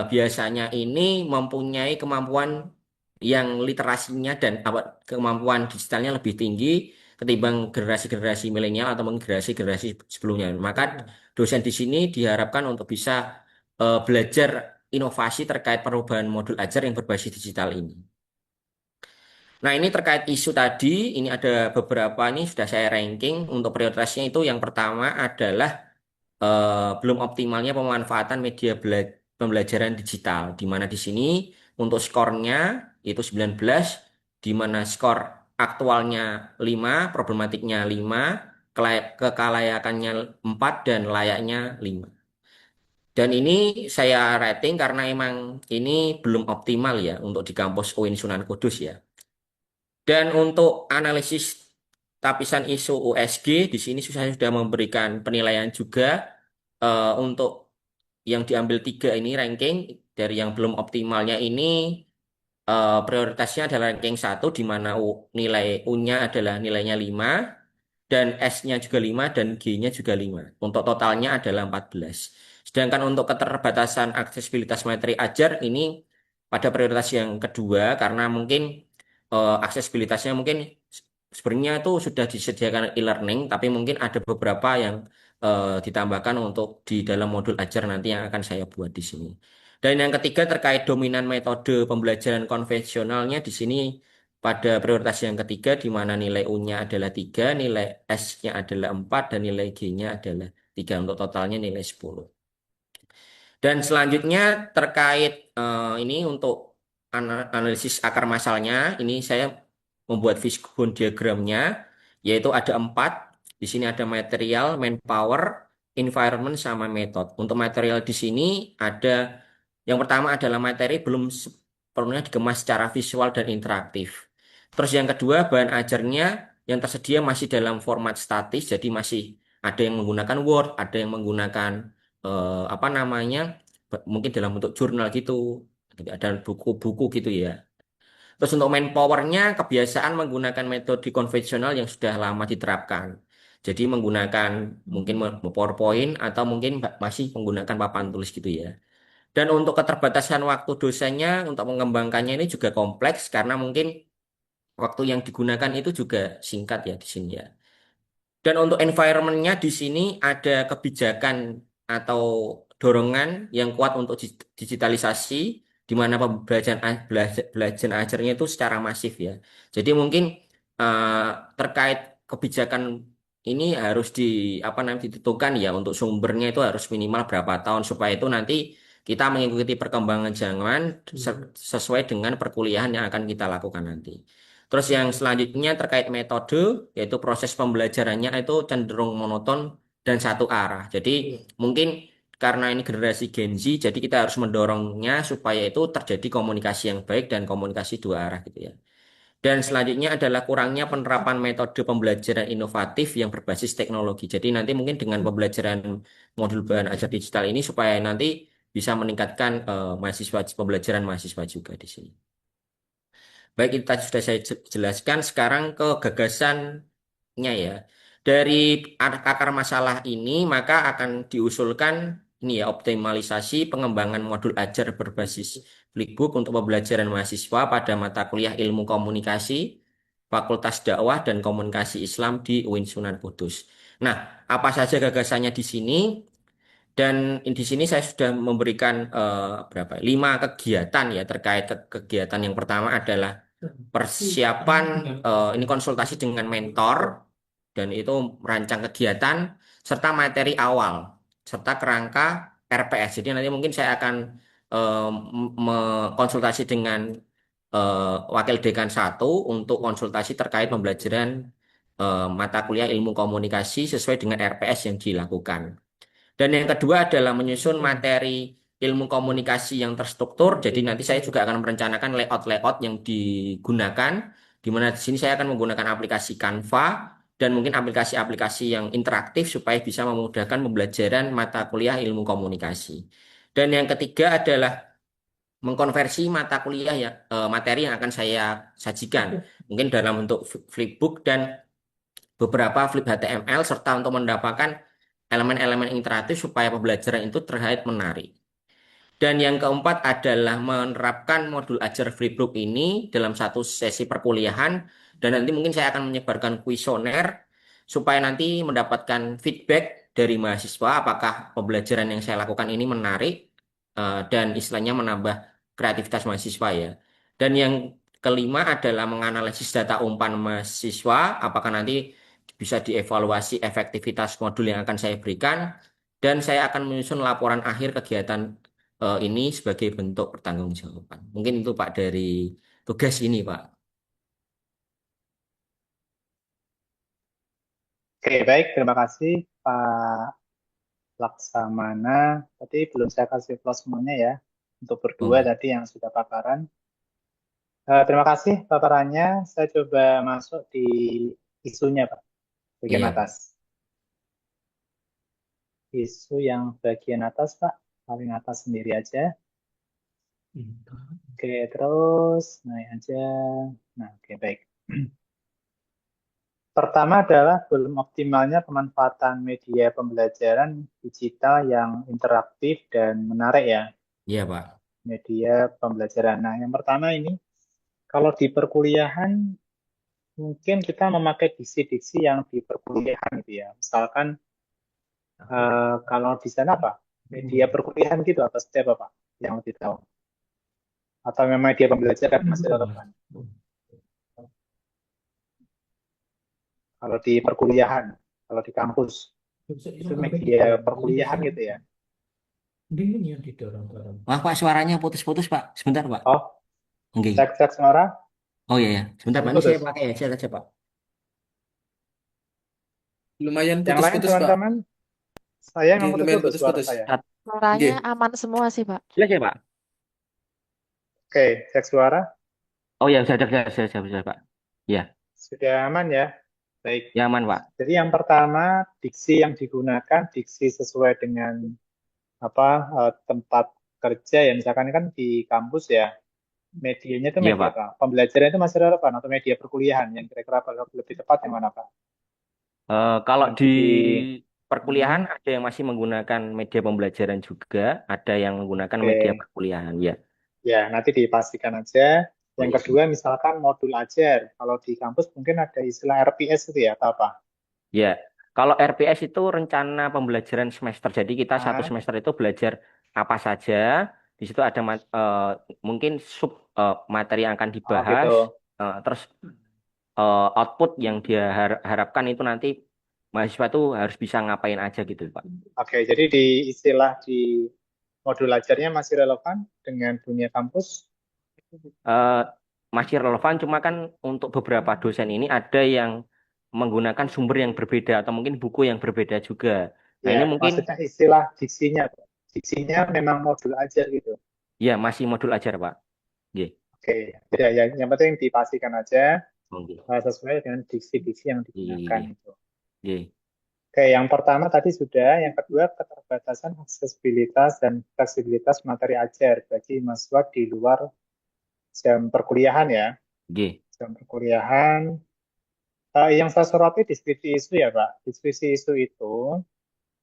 S3: biasanya ini mempunyai kemampuan yang literasinya dan kemampuan digitalnya lebih tinggi ketimbang generasi-generasi milenial atau mungkin generasi-generasi sebelumnya. Maka dosen di sini diharapkan untuk bisa belajar inovasi terkait perubahan modul ajar yang berbasis digital ini. Nah, ini terkait isu tadi, ini ada beberapa ini sudah saya ranking untuk prioritasnya itu yang pertama adalah belum optimalnya pemanfaatan media pembelajaran digital, di mana di sini untuk skornya itu 19, di mana skor aktualnya 5, problematiknya 5, kekelayakannya 4, dan layaknya 5. Dan ini saya rating karena emang ini belum optimal ya untuk di kampus UIN Sunan Kudus ya. Dan untuk analisis tapisan isu USG, di sini saya sudah memberikan penilaian juga untuk yang diambil 3 ini ranking dari yang belum optimalnya ini prioritasnya adalah ranking 1 di mana nilai U-nya adalah nilainya 5 dan S-nya juga 5 dan G-nya juga 5. Untuk totalnya adalah 14. Sedangkan untuk keterbatasan aksesibilitas materi ajar ini pada prioritas yang kedua karena mungkin aksesibilitasnya mungkin sebenarnya itu sudah disediakan e-learning tapi mungkin ada beberapa yang ditambahkan untuk di dalam modul ajar nanti yang akan saya buat di sini. Dan yang ketiga terkait dominan metode pembelajaran konvensionalnya di sini pada prioritas yang ketiga di mana nilai U-nya adalah 3, nilai S-nya adalah 4, dan nilai G-nya adalah 3. Untuk totalnya nilai 10. Dan selanjutnya terkait ini untuk analisis akar masalahnya, ini saya membuat fishbone diagramnya, yaitu ada 4. Di sini ada material, manpower, environment, sama method. Untuk material di sini ada yang pertama adalah materi belum sepenuhnya dikemas secara visual dan interaktif. Terus yang kedua bahan ajarnya yang tersedia masih dalam format statis, jadi masih ada yang menggunakan Word, ada yang menggunakan apa namanya mungkin dalam bentuk jurnal gitu, ada buku-buku gitu ya. Terus untuk manpowernya kebiasaan menggunakan metode konvensional yang sudah lama diterapkan. Jadi menggunakan mungkin PowerPoint atau mungkin masih menggunakan papan tulis gitu ya. Dan untuk keterbatasan waktu dosennya untuk mengembangkannya ini juga kompleks karena mungkin waktu yang digunakan itu juga singkat ya di sini ya. Dan untuk environment-nya di sini ada kebijakan atau dorongan yang kuat untuk digitalisasi, di mana pembelajaran belajar ajarnya itu secara masif ya. Jadi mungkin eh, terkait kebijakan ini harus apa namanya ditentukan ya untuk sumbernya itu harus minimal berapa tahun supaya itu nanti kita mengikuti perkembangan zaman sesuai dengan perkuliahan yang akan kita lakukan nanti. Terus yang selanjutnya terkait metode, yaitu proses pembelajarannya itu cenderung monoton dan satu arah. Jadi mungkin karena ini generasi Gen Z, jadi kita harus mendorongnya supaya itu terjadi komunikasi yang baik dan komunikasi dua arah gitu ya. Dan selanjutnya adalah kurangnya penerapan metode pembelajaran inovatif yang berbasis teknologi. Jadi nanti mungkin dengan pembelajaran modul bahan ajar digital ini supaya nanti bisa meningkatkan mahasiswa pembelajaran mahasiswa juga di sini. Baik, itu tadi sudah saya jelaskan. Sekarang ke gagasannya ya. Dari akar masalah ini, maka akan diusulkan ini ya optimalisasi pengembangan modul ajar berbasis Flipbook untuk pembelajaran mahasiswa pada mata kuliah ilmu komunikasi, Fakultas Dakwah dan Komunikasi Islam di UIN Sunan Kudus. Nah, apa saja gagasannya di sini? Dan di sini saya sudah memberikan berapa? 5 kegiatan ya terkait kegiatan yang pertama adalah persiapan ini konsultasi dengan mentor dan itu merancang kegiatan serta materi awal serta kerangka RPS. Jadi nanti mungkin saya akan konsultasi dengan wakil dekan 1 untuk konsultasi terkait pembelajaran mata kuliah ilmu komunikasi sesuai dengan RPS yang dilakukan. Dan yang kedua adalah menyusun materi ilmu komunikasi yang terstruktur. Jadi nanti saya juga akan merencanakan layout-layout yang digunakan, di mana di sini saya akan menggunakan aplikasi Canva dan mungkin aplikasi-aplikasi yang interaktif supaya bisa memudahkan pembelajaran mata kuliah ilmu komunikasi. Dan yang ketiga adalah mengkonversi mata kuliah ya materi yang akan saya sajikan, mungkin dalam bentuk flipbook dan beberapa flip HTML serta untuk mendapatkan elemen-elemen interaktif supaya pembelajaran itu terlihat menarik. Dan yang keempat adalah menerapkan modul ajar Flipbook ini dalam satu sesi perkuliahan dan nanti mungkin saya akan menyebarkan kuesioner supaya nanti mendapatkan feedback dari mahasiswa apakah pembelajaran yang saya lakukan ini menarik dan istilahnya menambah kreativitas mahasiswa ya. Dan yang kelima adalah menganalisis data umpan mahasiswa, apakah nanti bisa dievaluasi efektivitas modul yang akan saya berikan, dan saya akan menyusun laporan akhir kegiatan ini sebagai bentuk pertanggungjawaban. Mungkin itu Pak dari tugas ini, Pak.
S2: Oke, baik. Terima kasih Pak Laksamana. Tadi belum saya kasih close semuanya ya. Untuk berdua
S3: Oke.
S2: tadi yang sudah paparan. Terima kasih paparannya. Saya coba masuk di isunya, Pak. Bagian
S3: Iya, Pak.
S2: atas. Isu yang bagian atas, Pak. Paling atas sendiri aja. Oke, terus naik aja. Nah, oke, baik. Pertama adalah belum optimalnya pemanfaatan media pembelajaran digital yang interaktif dan menarik ya,
S3: Iya, Pak.
S2: media pembelajaran. Nah, yang pertama ini, kalau di perkuliahan mungkin kita memakai diksi-diksi yang di perkuliahan gitu ya. Misalkan kalau di sana apa? Media perkuliahan gitu atau seperti apa Pak? Yang lebih tahu. Atau memang media pembelajaran masih relevan? Kalau di perkuliahan, kalau di kampus, itu media perkuliahan gitu ya.
S3: Wah, Pak, suaranya putus-putus, Pak. Sebentar, Pak.
S2: Oh,
S3: Oke.
S2: cek suara,
S3: Oh iya, ya. Sebentar, Pak. Ini saya
S2: putus.
S3: pakai headset aja, Pak.
S5: Lumayan
S2: Yang lain
S5: putus-putus, Pak.
S2: teman-teman, saya
S5: Oke,
S2: memang
S5: lumayan
S2: putus-putus suara
S5: putus-putus.
S2: saya.
S6: Suaranya
S5: Oke.
S6: aman semua sih, Pak.
S3: Jelas ya, Pak?
S2: Oke, cek suara.
S3: Oh ya, sudah, Pak. Ya,
S2: Sudah aman ya? Baik.
S3: ya aman, Pak.
S2: Jadi yang pertama, diksi yang digunakan, diksi sesuai dengan tempat kerja ya. Misalkan kan di kampus ya, medianya itu
S3: Iya,
S2: media
S3: Pak.
S2: apa? Pembelajaran itu masih relevan atau media perkuliahan yang kira-kira lebih tepat yang mana Pak?
S3: Kalau
S2: Yang
S3: di
S2: di
S3: perkuliahan ada yang masih menggunakan media pembelajaran juga, ada yang menggunakan media
S2: Oke,
S3: perkuliahan, ya.
S2: ya nanti dipastikan aja.
S3: Oh,
S2: Yang
S3: iya.
S2: kedua misalkan modul ajar. Kalau di kampus mungkin ada istilah RPS itu ya atau apa?
S3: Ya, kalau RPS itu rencana pembelajaran semester. Jadi kita satu
S2: Ah,
S3: semester itu belajar apa saja. Di situ ada mungkin sub materi yang akan
S2: oh
S3: dibahas.
S2: gitu.
S3: Terus output yang dia harapkan itu nanti mahasiswa itu harus bisa ngapain aja gitu, Pak.
S2: Oke, jadi di istilah di modul ajarnya masih relevan dengan dunia kampus?
S3: Eh, Masih relevan, cuma kan untuk beberapa dosen ini ada yang menggunakan sumber yang berbeda atau mungkin buku yang berbeda juga. Nah,
S2: Ya,
S3: ini mungkin
S2: maksudnya istilah diksinya. Diksinya memang modul ajar gitu.
S3: ya masih modul ajar, Pak. Oke.
S2: Oke, ya, yang penting dipastikan aja
S3: Oke.
S2: sesuai dengan diksi-diksi yang digunakan
S3: Iya.
S2: itu.
S3: Iya.
S2: Oke, yang pertama tadi sudah, yang kedua keterbatasan aksesibilitas dan fleksibilitas materi ajar bagi mahasiswa di luar jam perkuliahan ya.
S3: Iya.
S2: Jam perkuliahan. Yang saya soroti diskusi isu ya Pak. Diskusi isu itu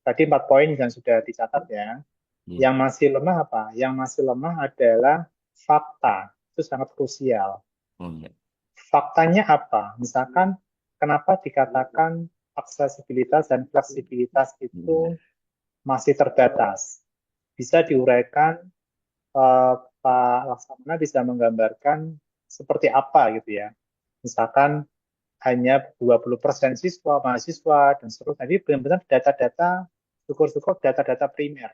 S2: tadi 4 poin yang sudah dicatat ya.
S3: Iya.
S2: Yang masih lemah apa? Yang masih lemah adalah fakta. Itu sangat krusial.
S3: Oh, iya.
S2: Faktanya apa? Misalkan kenapa dikatakan aksesibilitas dan fleksibilitas itu masih terbatas? Bisa diuraikan, Pak Laksamana bisa menggambarkan seperti apa gitu ya. Misalkan hanya 20% siswa, mahasiswa, dan seterusnya. Jadi benar-benar data-data, syukur-syukur data-data primer.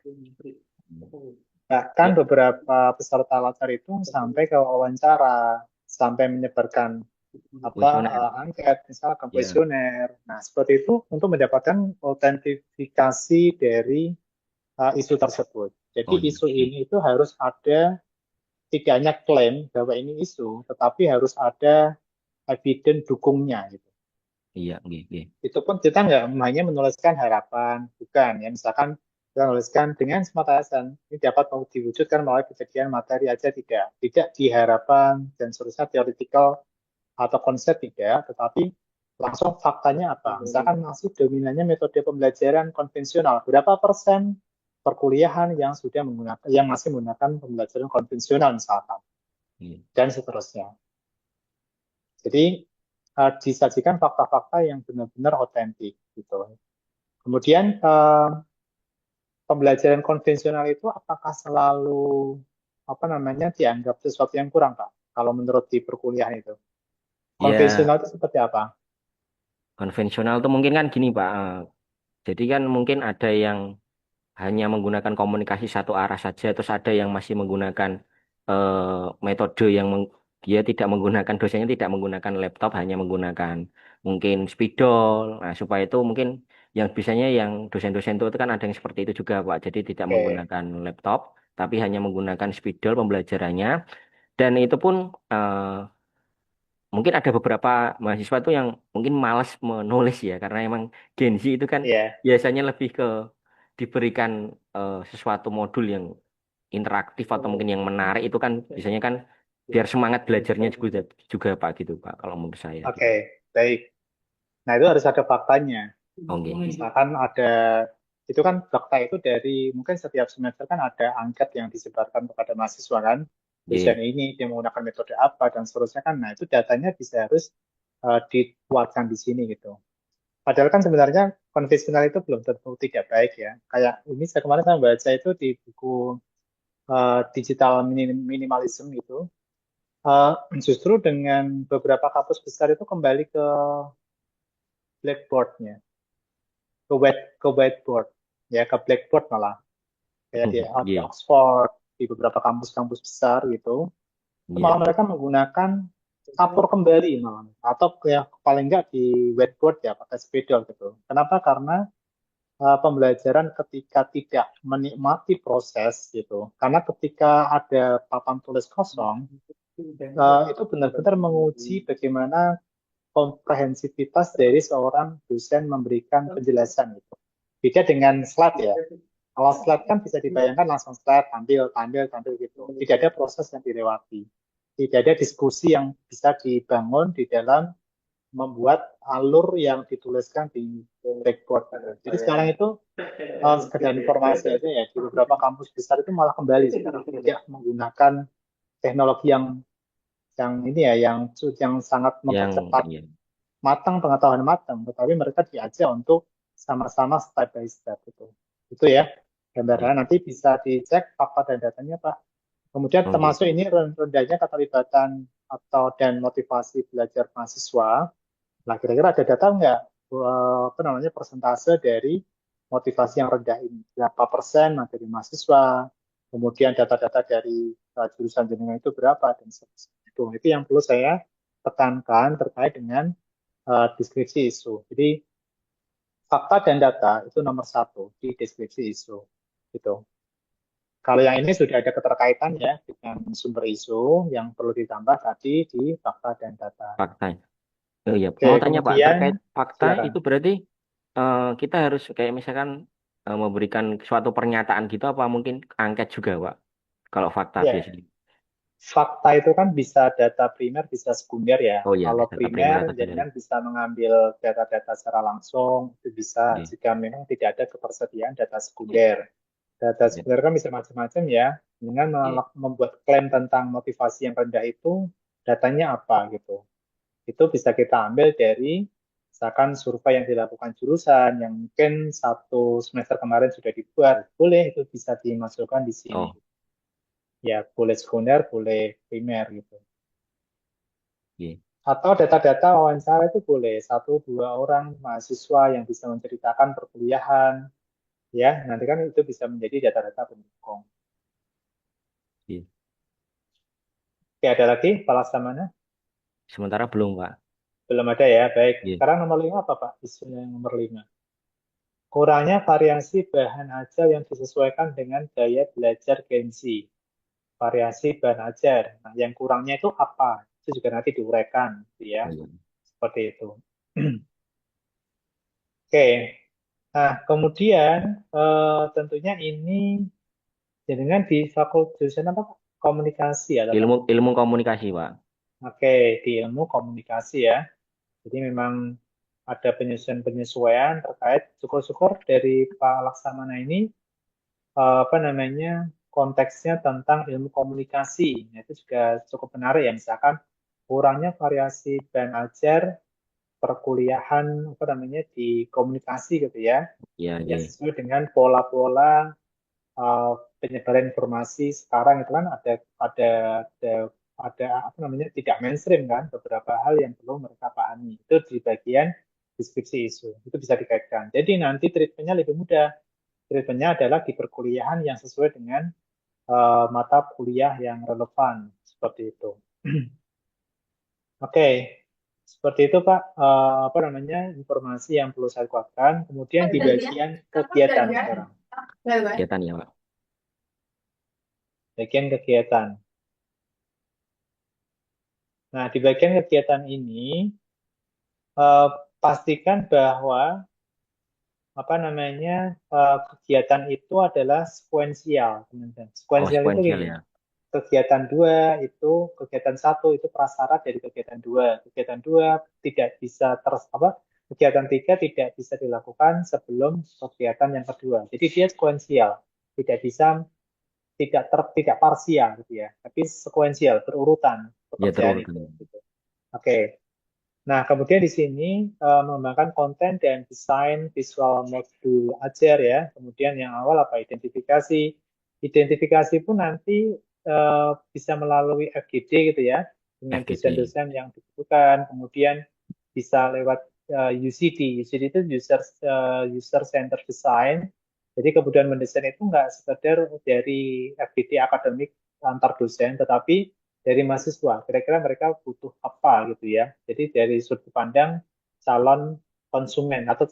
S2: Bahkan
S3: Ya.
S2: beberapa peserta latar itu sampai ke wawancara, sampai menyebarkan
S3: Kuesioner.
S2: angket, misalnya ke
S3: Ya.
S2: kuesioner. Nah, seperti itu untuk mendapatkan autentifikasi dari isu tersebut. Jadi
S3: Oh, iya.
S2: isu ini itu harus ada, tidak hanya klaim bahwa ini isu, tetapi harus ada evidence dukungnya gitu.
S3: Iya, iya, iya.
S2: Itu pun kita nggak hanya menuliskan harapan, bukan ya. Misalkan kita menuliskan dengan semata alasan ini dapat diwujudkan melalui kejadian materi aja tidak diharapkan dan seterusnya theoretical atau konsep tidak, tetapi langsung faktanya apa? Misalkan masih dominannya metode pembelajaran konvensional, berapa persen perkuliahan yang sudah menggunakan, yang masih menggunakan pembelajaran konvensional misalkan,
S3: Iya.
S2: dan seterusnya. Jadi disajikan fakta-fakta yang benar-benar otentik gitu. Kemudian pembelajaran konvensional itu apakah selalu dianggap sesuatu yang kurang, Pak? kalau menurut di perkuliahan itu?
S3: Ya,
S2: Konvensional itu seperti apa?
S3: konvensional tuh mungkin kan gini Pak. Jadi kan mungkin ada yang hanya menggunakan komunikasi satu arah saja, terus ada yang masih menggunakan metode yang dia tidak menggunakan, dosennya tidak menggunakan laptop, hanya menggunakan mungkin spidol. Nah, supaya itu mungkin yang biasanya yang dosen-dosen itu kan ada yang seperti itu juga Pak. Jadi tidak
S2: Oke,
S3: menggunakan laptop, tapi hanya menggunakan spidol pembelajarannya. Dan itu pun mungkin ada beberapa mahasiswa tuh yang mungkin malas menulis ya, karena emang Gen Z itu kan
S2: iya,
S3: biasanya lebih ke diberikan sesuatu modul yang interaktif atau mungkin yang menarik itu kan biasanya kan biar semangat belajarnya juga Pak gitu Pak kalau menurut saya
S2: oke,
S3: gitu.
S2: baik. Nah, itu harus ada faktanya.
S3: Oke.
S2: Misalkan ada, itu kan fakta itu dari, mungkin setiap semester kan ada angket yang disebarkan kepada mahasiswa kan, dosen
S3: Oke.
S2: ini dia menggunakan metode apa dan seterusnya kan. Nah, itu datanya bisa harus dikuatkan di sini gitu. Padahal kan sebenarnya konvensional itu belum tentu tidak baik ya. Kayak ini saya kemarin saya baca itu di buku digital minimalism gitu. Eh, Justru dengan beberapa kampus besar itu kembali ke blackboardnya, ke whiteboard, ya ke blackboard malah. Kayak di
S3: Iya.
S2: Oxford, di beberapa kampus-kampus besar gitu. Itu
S3: Iya.
S2: malah mereka menggunakan kapur kembali malah. Atau ya paling enggak di whiteboard ya pakai spidol gitu. Kenapa? Karena pembelajaran ketika tidak menikmati proses gitu. Karena ketika ada papan tulis kosong, itu benar-benar menguji bagaimana komprehensivitas dari seorang dosen memberikan penjelasan gitu. Beda dengan slide ya. Kalau slide kan bisa dibayangkan langsung slide, tampil, tampil, tampil gitu. Tidak ada proses yang dilewati. Tidak ada diskusi yang bisa dibangun di dalam membuat alur yang dituliskan di blackboard. Jadi sekarang itu sekedar informasi aja ya, di beberapa kampus besar itu malah kembali sekarang tidak menggunakan teknologi yang ini ya, yang sangat
S3: Yang
S2: mempercepat
S3: iya.
S2: matang pengetahuan matang, tetapi mereka diajak untuk sama-sama step by step itu. Itu ya
S3: Iya.
S2: gambarannya, nanti bisa dicek fakta dan datanya Pak. Kemudian
S3: Oke.
S2: termasuk ini rendahnya keterlibatan atau dan motivasi belajar mahasiswa. Nah, kira-kira ada data nggak apa namanya persentase dari motivasi yang rendah ini? Berapa persen materi mahasiswa? Kemudian data-data dari jurusan jenengan itu berapa dan seterusnya. Itu yang perlu saya tekankan terkait dengan deskripsi isu. Jadi fakta dan data itu nomor satu di deskripsi isu. Gitu. Kalau yang ini sudah ada keterkaitan ya dengan sumber isu yang perlu ditambah tadi di fakta dan data.
S3: Fakta. Oh iya,
S2: Oke,
S3: mau tanya Pak,
S2: kemudian
S3: terkait fakta
S2: silakan.
S3: itu berarti kita harus kayak misalkan memberikan suatu pernyataan gitu apa mungkin angket juga Pak? Kalau fakta
S2: Ya,
S3: biasanya.
S2: fakta itu kan bisa data primer, bisa sekunder ya.
S3: Oh iya,
S2: Kalau
S3: data primer
S2: primer,
S3: atau
S2: jadi
S3: secondary.
S2: kan bisa mengambil data-data secara langsung, itu bisa
S3: Iya.
S2: jika memang tidak ada ketersediaan data sekunder. Data
S3: Iya.
S2: sekunder kan bisa macam-macam ya. Dengan
S3: Iya.
S2: membuat klaim tentang motivasi yang rendah itu, datanya apa gitu. Itu bisa kita ambil dari misalkan survei yang dilakukan jurusan yang mungkin satu semester kemarin sudah dibuat, boleh itu bisa dimasukkan di sini.
S3: Oh,
S2: Ya, boleh sekunder, boleh primer gitu.
S3: iya.
S2: Atau data-data wawancara itu boleh satu dua orang mahasiswa yang bisa menceritakan perkuliahan, ya nanti kan itu bisa menjadi data-data pendukung.
S3: Iya.
S2: Oke, ada lagi Pak Laksamana?
S3: Sementara belum Pak.
S2: Belum ada ya, baik.
S3: Iya.
S2: Sekarang nomor 5 apa Pak? Isu yang nomor 5. Kurangnya variasi bahan ajar yang disesuaikan dengan gaya belajar Gen Z. Variasi bahan ajar. Nah, yang kurangnya itu apa? Itu juga nanti diuraikan, gitu ya.
S3: Oh, iya.
S2: Seperti itu. Oke. Nah, kemudian tentunya ini dengan di fakultas jurusan apa? Pak? Komunikasi atau apa?
S3: Ilmu ilmu komunikasi Pak.
S2: Oke, di ilmu komunikasi ya. Jadi memang ada penyesuaian-penyesuaian terkait syukur-syukur dari Pak Laksamana ini apa namanya konteksnya tentang ilmu komunikasi. Nah, itu juga cukup menarik ya. Misalkan kurangnya variasi bahan ajar perkuliahan apa namanya di komunikasi gitu ya.
S3: Iya,
S2: Ya
S3: iya.
S2: sesuai dengan pola-pola uh, penyebaran informasi sekarang itu kan ada ada apa namanya tidak mainstream kan, beberapa hal yang perlu mereka pahami. Itu di bagian deskripsi isu. Itu bisa dikaitkan. Jadi nanti treatmentnya lebih mudah. Treatmentnya adalah di perkuliahan yang sesuai dengan mata kuliah yang relevan seperti itu. Oke, seperti itu Pak. Apa namanya informasi yang perlu saya kuatkan. Kemudian di bagian kegiatan sekarang.
S3: Kegiatan ya, Pak.
S2: Bagian kegiatan. Nah, di bagian kegiatan ini pastikan bahwa apa namanya kegiatan itu adalah sekuensial, teman-teman.
S3: Oh,
S2: Sekuensial itu
S3: sequential
S2: gini,
S3: ya.
S2: kegiatan dua itu kegiatan satu itu prasyarat dari kegiatan dua tidak bisa kegiatan tiga tidak bisa dilakukan sebelum kegiatan yang kedua. Jadi dia sekuensial, tidak bisa tidak parsial gitu ya, tapi sekuensial berurutan
S3: Ya,
S2: pekerjaan
S3: terurut.
S2: itu. Gitu. Oke. Nah, kemudian di sini mengembangkan konten dan desain visual modul ajar ya. Kemudian yang awal apa? Identifikasi. Identifikasi pun nanti bisa melalui FGD gitu ya, dengan
S3: FGD.
S2: dosen-dosen yang dibutuhkan. Kemudian bisa lewat UCD. UCD itu user center design. Jadi kemudian mendesain itu nggak sekedar dari FGD akademik antar dosen, tetapi dari mahasiswa. Kira-kira mereka butuh apa gitu ya. Jadi dari sudut pandang calon konsumen atau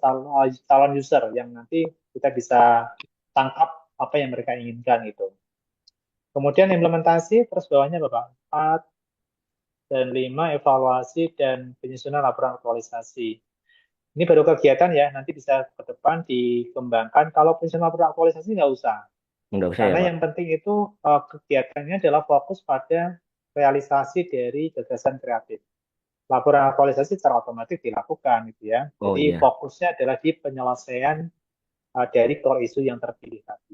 S2: calon user yang nanti kita bisa tangkap apa yang mereka inginkan gitu. Kemudian implementasi, terus bawahnya Bapak, 4 dan 5 evaluasi dan penyusunan laporan aktualisasi. Ini baru kegiatan ya, nanti bisa ke depan dikembangkan. Kalau penyusunan laporan aktualisasi nggak usah.
S3: Enggak usah ya,
S2: Karena
S3: Pak.
S2: yang penting itu kegiatannya adalah fokus pada realisasi dari gagasan kreatif. Laporan aktualisasi secara otomatis dilakukan gitu ya.
S3: Oh
S2: Jadi
S3: iya.
S2: fokusnya adalah di penyelesaian dari core isu yang terpilih tadi.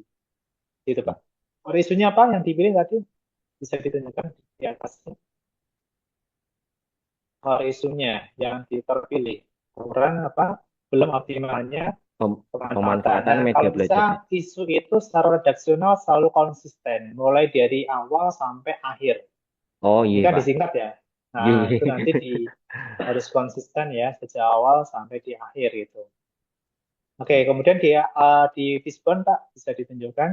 S2: Gitu Pak. Core isunya apa yang dipilih tadi? Bisa ditunjukkan di atasnya. Core isunya yang terpilih. Kurang apa? Belum optimalnya pemanfaatan.
S3: Pemanfaatan
S2: Nah,
S3: media
S2: kalau bisa
S3: belajar.
S2: isu itu secara redaksional selalu konsisten, mulai dari awal sampai akhir.
S3: Oh
S2: Ini
S3: iya,
S2: kan
S3: Pak.
S2: disingkat ya.
S3: Iya.
S2: Nah, itu nanti harus konsisten ya sejak awal sampai di akhir itu. Oke, kemudian di Fishbone Pak bisa ditunjukkan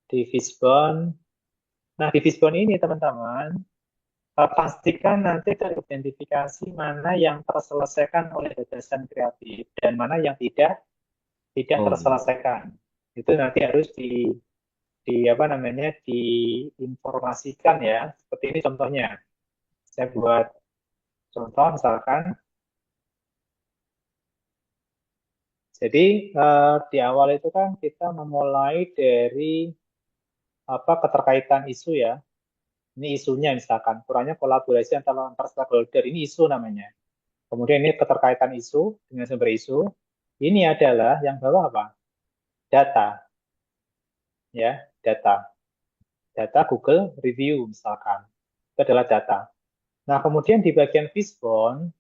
S2: di Fishbone. Nah, di Fishbone ini teman-teman pastikan nanti teridentifikasi mana yang terselesaikan oleh gagasan kreatif dan mana yang tidak
S3: Oh iya.
S2: terselesaikan. Itu nanti harus di apa namanya diinformasikan ya. Seperti ini contohnya. Saya buat contoh misalkan. Jadi di awal itu kan kita memulai dari apa keterkaitan isu ya. Ini isunya misalkan kurangnya kolaborasi antar stakeholder. Ini isu namanya. Kemudian ini keterkaitan isu dengan sumber isu. Ini adalah yang bawah apa? Data ya, data. Data Google Review misalkan. Itu adalah data. Nah, kemudian di bagian Fishbone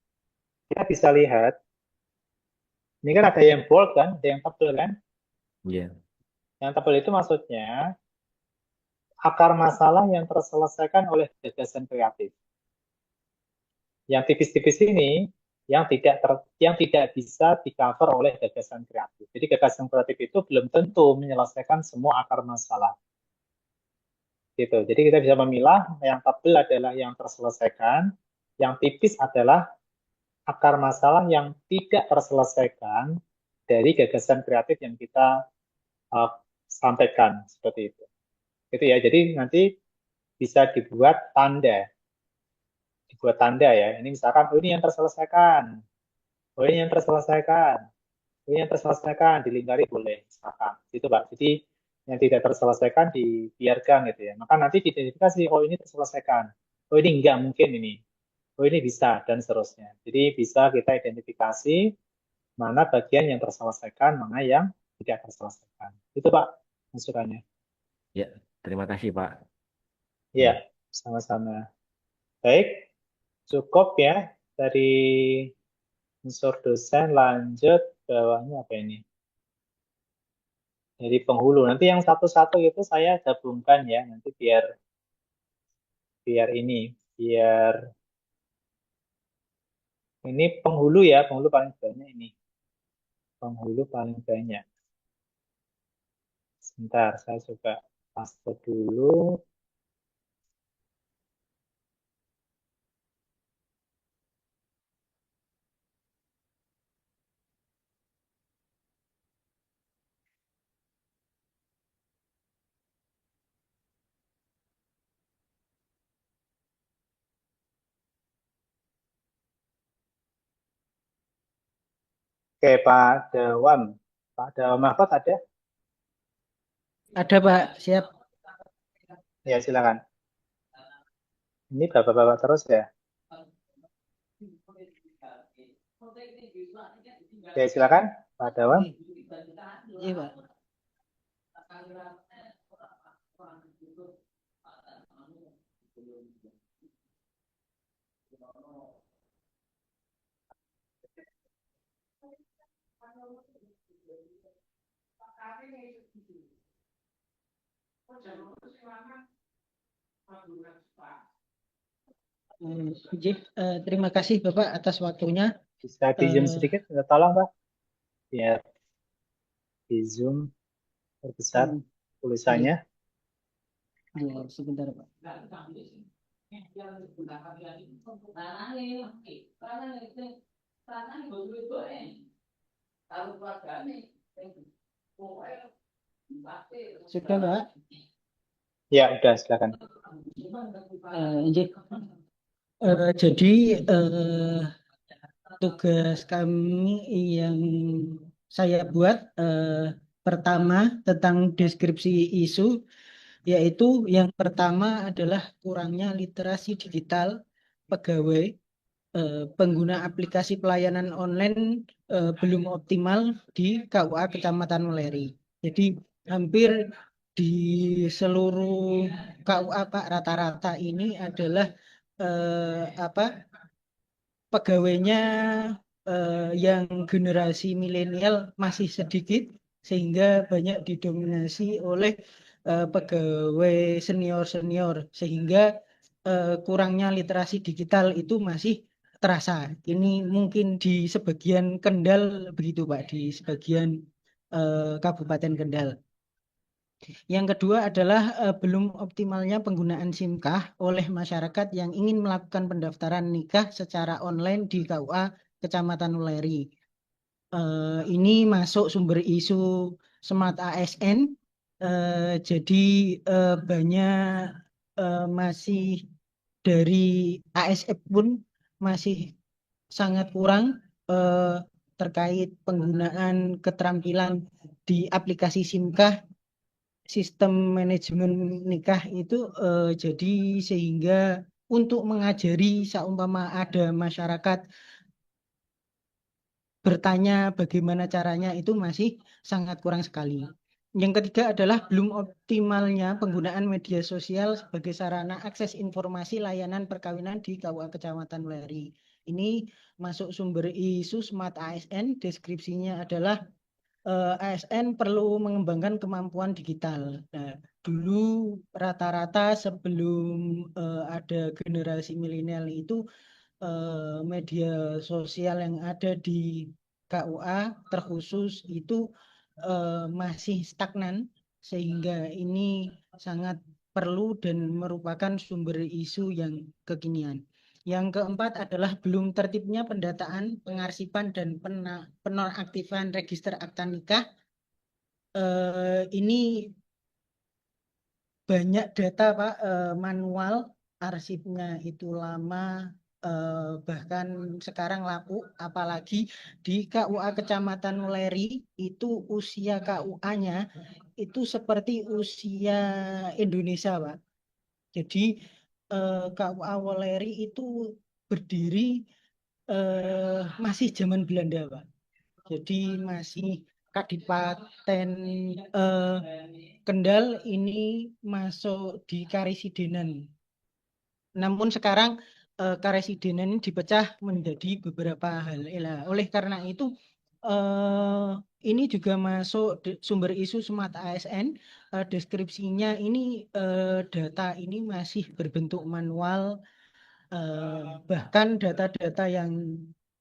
S2: kita bisa lihat ini kan ada yang bold kan, ada yang tebal kan.
S3: Iya.
S2: Yang tebal itu maksudnya akar masalah yang terselesaikan oleh gagasan kreatif. Yang tipis-tipis ini yang tidak bisa di-cover oleh gagasan kreatif. Jadi gagasan kreatif itu belum tentu menyelesaikan semua akar masalah. Gitu. Jadi kita bisa memilah yang tebal adalah yang terselesaikan, yang tipis adalah akar masalah yang tidak terselesaikan dari gagasan kreatif yang kita uh, sampaikan seperti itu. Itu ya. Jadi nanti bisa dibuat tanda ya. Ini misalkan, oh ini yang terselesaikan, oh ini yang terselesaikan, oh ini yang terselesaikan, dilingkari boleh, misalkan. Itu Pak. Jadi yang tidak terselesaikan dibiarkan gitu ya. Maka nanti diidentifikasi, oh ini terselesaikan, oh ini enggak mungkin ini, oh ini bisa, dan seterusnya. Jadi bisa kita identifikasi mana bagian yang terselesaikan, mana yang tidak terselesaikan. Itu Pak, masukannya.
S3: Ya, terima kasih, Pak.
S2: Iya,
S3: Hmm.
S2: sama-sama. Baik, cukup ya dari unsur dosen. Lanjut bawahnya apa ini? Dari penghulu. Nanti yang satu-satu itu saya gabungkan ya, nanti biar biar ini penghulu ya, penghulu paling banyak ini. Penghulu paling banyak. Sebentar, saya coba paste dulu. Oke, Pak Dawam. Pak Dawam Mahfud ada?
S5: Ada Pak, siap.
S2: Ya, silakan. Ini bapak-bapak terus ya. Oke, silakan, Pak Dawam.
S5: Iya Pak. Terima kasih Bapak atas waktunya.
S2: Bisa di zoom sedikit, tolong Pak. Biar di zoom perbesar tulisannya.
S5: Ya, sebentar Pak. Sudah Pak.
S2: Ya, udah, silakan.
S5: Jadi tugas kami yang saya buat pertama tentang deskripsi isu, yaitu yang pertama adalah kurangnya literasi digital pegawai, pengguna aplikasi pelayanan online belum optimal di KUA Kecamatan Weleri. Jadi hampir di seluruh KUA Pak rata-rata ini adalah pegawainya yang generasi milenial masih sedikit sehingga banyak didominasi oleh pegawai senior-senior sehingga kurangnya literasi digital itu masih terasa. Ini mungkin di sebagian Kendal begitu Pak, di sebagian Kabupaten Kendal. Yang kedua adalah belum optimalnya penggunaan SIMKAH oleh masyarakat yang ingin melakukan pendaftaran nikah secara online di KUA Kecamatan Weleri. Ini masuk sumber isu Smart ASN. Jadi banyak masih dari ASF pun masih sangat kurang terkait penggunaan keterampilan di aplikasi SIMKAH sistem manajemen nikah itu jadi sehingga untuk mengajari seumpama ada masyarakat bertanya bagaimana caranya itu masih sangat kurang sekali. Yang ketiga adalah belum optimalnya penggunaan media sosial sebagai sarana akses informasi layanan perkawinan di KUA Kecamatan Weleri. Ini masuk sumber isu Smart ASN, deskripsinya adalah ASN perlu mengembangkan kemampuan digital. Nah, dulu rata-rata sebelum ada generasi milenial itu media sosial yang ada di KUA terkhusus itu masih stagnan sehingga ini sangat perlu dan merupakan sumber isu yang kekinian. Yang keempat adalah belum tertibnya pendataan, pengarsipan, dan penonaktifan register akta nikah. Ini banyak data Pak, manual, arsipnya itu lama, bahkan sekarang lapuk, apalagi di KUA Kecamatan Weleri itu usia KUA-nya itu seperti usia Indonesia Pak. Jadi KUA Weleri itu berdiri masih zaman Belanda Pak. Jadi masih Kadipaten Kendal ini masuk di Karesidenan. Namun sekarang Karesidenan ini dipecah menjadi beberapa hal. Oleh karena itu eh, ini juga masuk sumber isu Smart ASN. Deskripsinya ini data ini masih berbentuk manual, bahkan data-data yang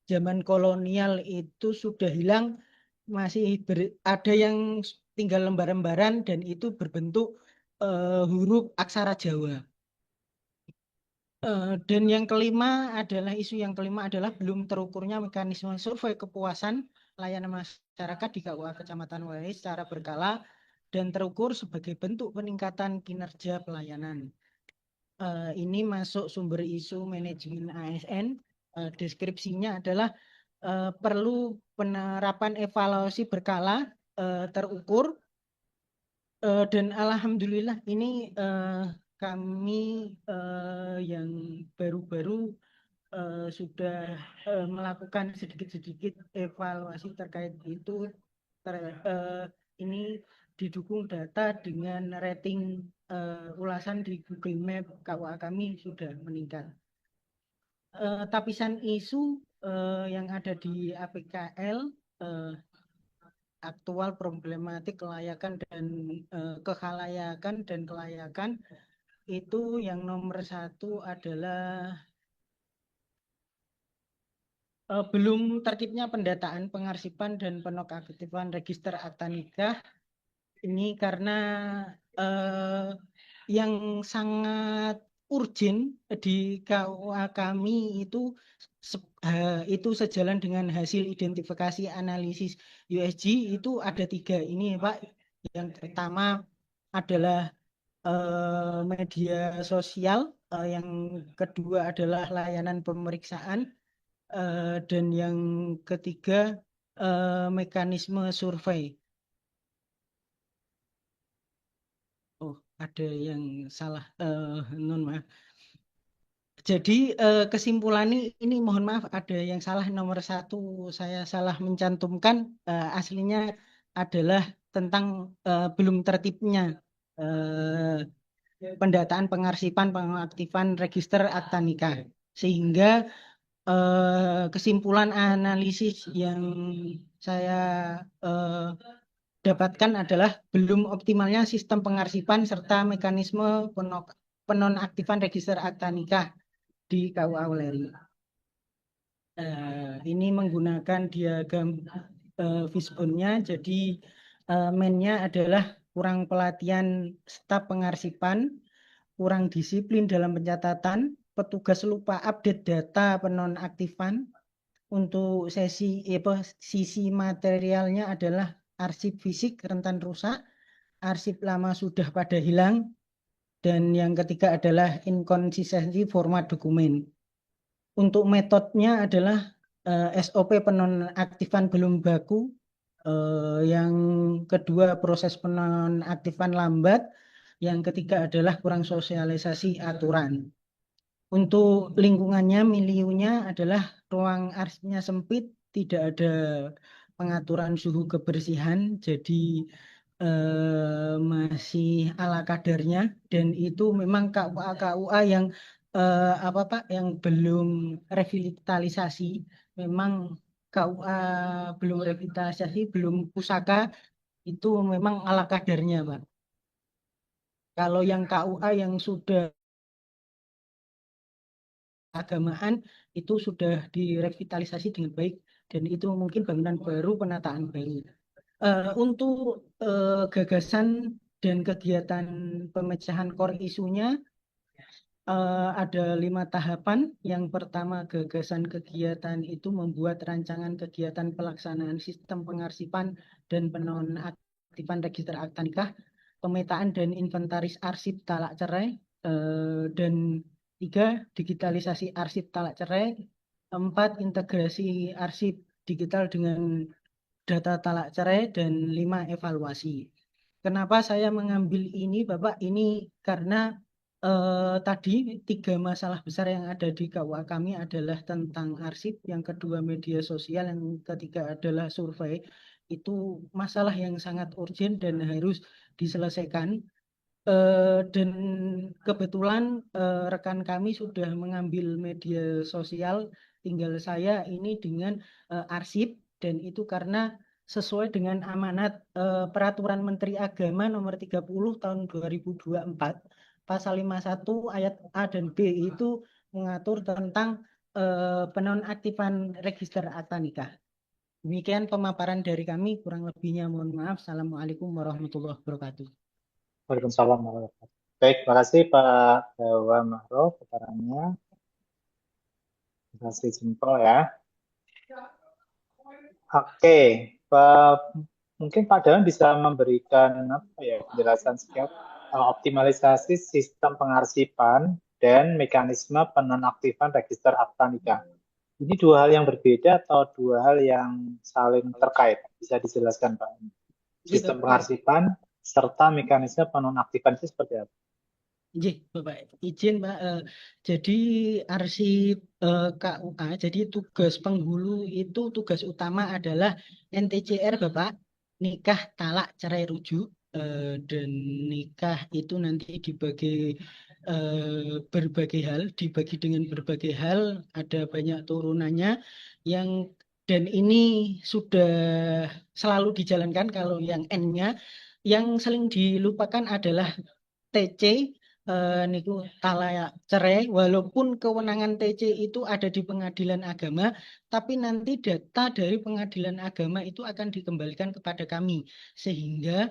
S5: zaman kolonial itu sudah hilang, masih ada yang tinggal lembar-lembaran dan itu berbentuk huruf aksara Jawa. Dan yang kelima adalah isu yang kelima adalah belum terukurnya mekanisme survei kepuasan layanan masyarakat di KUA Kecamatan Walenyi secara berkala dan terukur sebagai bentuk peningkatan kinerja pelayanan. Ini masuk sumber isu manajemen ASN. Deskripsinya adalah perlu penerapan evaluasi berkala terukur. Dan alhamdulillah ini kami yang baru-baru sudah melakukan sedikit-sedikit evaluasi terkait itu. Ini didukung data dengan rating ulasan di Google Map KUA kami sudah meningkat. Tapisan isu yang ada di APKL aktual problematik kelayakan dan kekhalayakan dan kelayakan itu yang nomor satu adalah belum tertibnya pendataan, pengarsipan dan penonaktifan register akta nikah. Ini karena yang sangat urgent di KUA kami itu sejalan dengan hasil identifikasi analisis USG itu ada 3 ini Pak. Yang pertama adalah media sosial, yang kedua adalah layanan pemeriksaan, dan yang ketiga mekanisme survei. Oh, ada yang salah, non maaf. Jadi kesimpulannya ini mohon maaf ada yang salah, nomor 1 saya salah mencantumkan, aslinya adalah tentang belum tertibnya pendataan, pengarsipan, pengaktifan register akta nikah, sehingga kesimpulan analisis yang saya dapatkan adalah belum optimalnya sistem pengarsipan serta mekanisme penonaktifan register akta nikah di KUA Weleri. Ini menggunakan diagram fishbone-nya. Jadi mainnya adalah kurang pelatihan staf pengarsipan, kurang disiplin dalam pencatatan, petugas lupa update data penonaktifan. Untuk sisi materialnya adalah arsip fisik rentan rusak, arsip lama sudah pada hilang, dan yang ketiga adalah inkonsistensi format dokumen. Untuk metodenya adalah SOP penonaktifan belum baku, yang kedua proses penonaktifan lambat, yang ketiga adalah kurang sosialisasi aturan. Untuk lingkungannya, miliunya adalah ruang arsipnya sempit, tidak ada pengaturan suhu kebersihan, jadi masih ala kadarnya, dan itu memang KUA yang apa Pak, yang belum revitalisasi. Memang KUA belum revitalisasi, belum pusaka, itu memang ala kadarnya Pak. Kalau yang KUA yang sudah agamaan itu sudah direvitalisasi dengan baik, dan itu mungkin bangunan baru, penataan baru. Untuk gagasan dan kegiatan pemecahan core isunya ada 5 tahapan. Yang pertama, gagasan kegiatan itu membuat rancangan kegiatan pelaksanaan sistem pengarsipan dan penonaktifan register akta nikah, pemetaan dan inventaris arsip talak cerai, dan 3, digitalisasi arsip talak cerai, 4, integrasi arsip digital dengan data talak cerai, dan 5, evaluasi. Kenapa saya mengambil ini Bapak? Ini karena tadi 3 masalah besar yang ada di KUA kami adalah tentang arsip, yang kedua media sosial, yang ketiga adalah survei. Itu masalah yang sangat urgent dan harus diselesaikan. Dan kebetulan rekan kami sudah mengambil media sosial, tinggal saya ini dengan arsip. Dan itu karena sesuai dengan amanat Peraturan Menteri Agama nomor 30 tahun 2024, pasal 51 ayat A dan B itu mengatur tentang penonaktifan register akta nikah. Demikian pemaparan dari kami, kurang lebihnya mohon maaf. Assalamualaikum warahmatullahi wabarakatuh.
S2: Waalaikumsalam warahmatullahi wabarakatuh. Baik, terima kasih Pak Dewa Mahro paparannya. Terima kasih Jempol ya. Oke, mungkin Pak Dewan bisa memberikan apa ya penjelasan singkat optimalisasi sistem pengarsipan dan mekanisme penonaktifan register akta nikah. Ini dua hal yang berbeda atau dua hal yang saling terkait? Bisa dijelaskan Pak? Sistem pengarsipan serta mekanisme penonaktifan itu seperti apa?
S5: Bapak izin Pak. Jadi arsip KUA, jadi tugas penghulu itu tugas utama adalah NTCR Bapak, nikah, talak, cerai, rujuk. Dan nikah itu nanti dibagi berbagai hal, dibagi dengan berbagai hal, ada banyak turunannya yang dan ini sudah selalu dijalankan. Kalau yang N-nya, yang sering dilupakan adalah TC, niku talak cerai, walaupun kewenangan TC itu ada di pengadilan agama, tapi nanti data dari pengadilan agama itu akan dikembalikan kepada kami, sehingga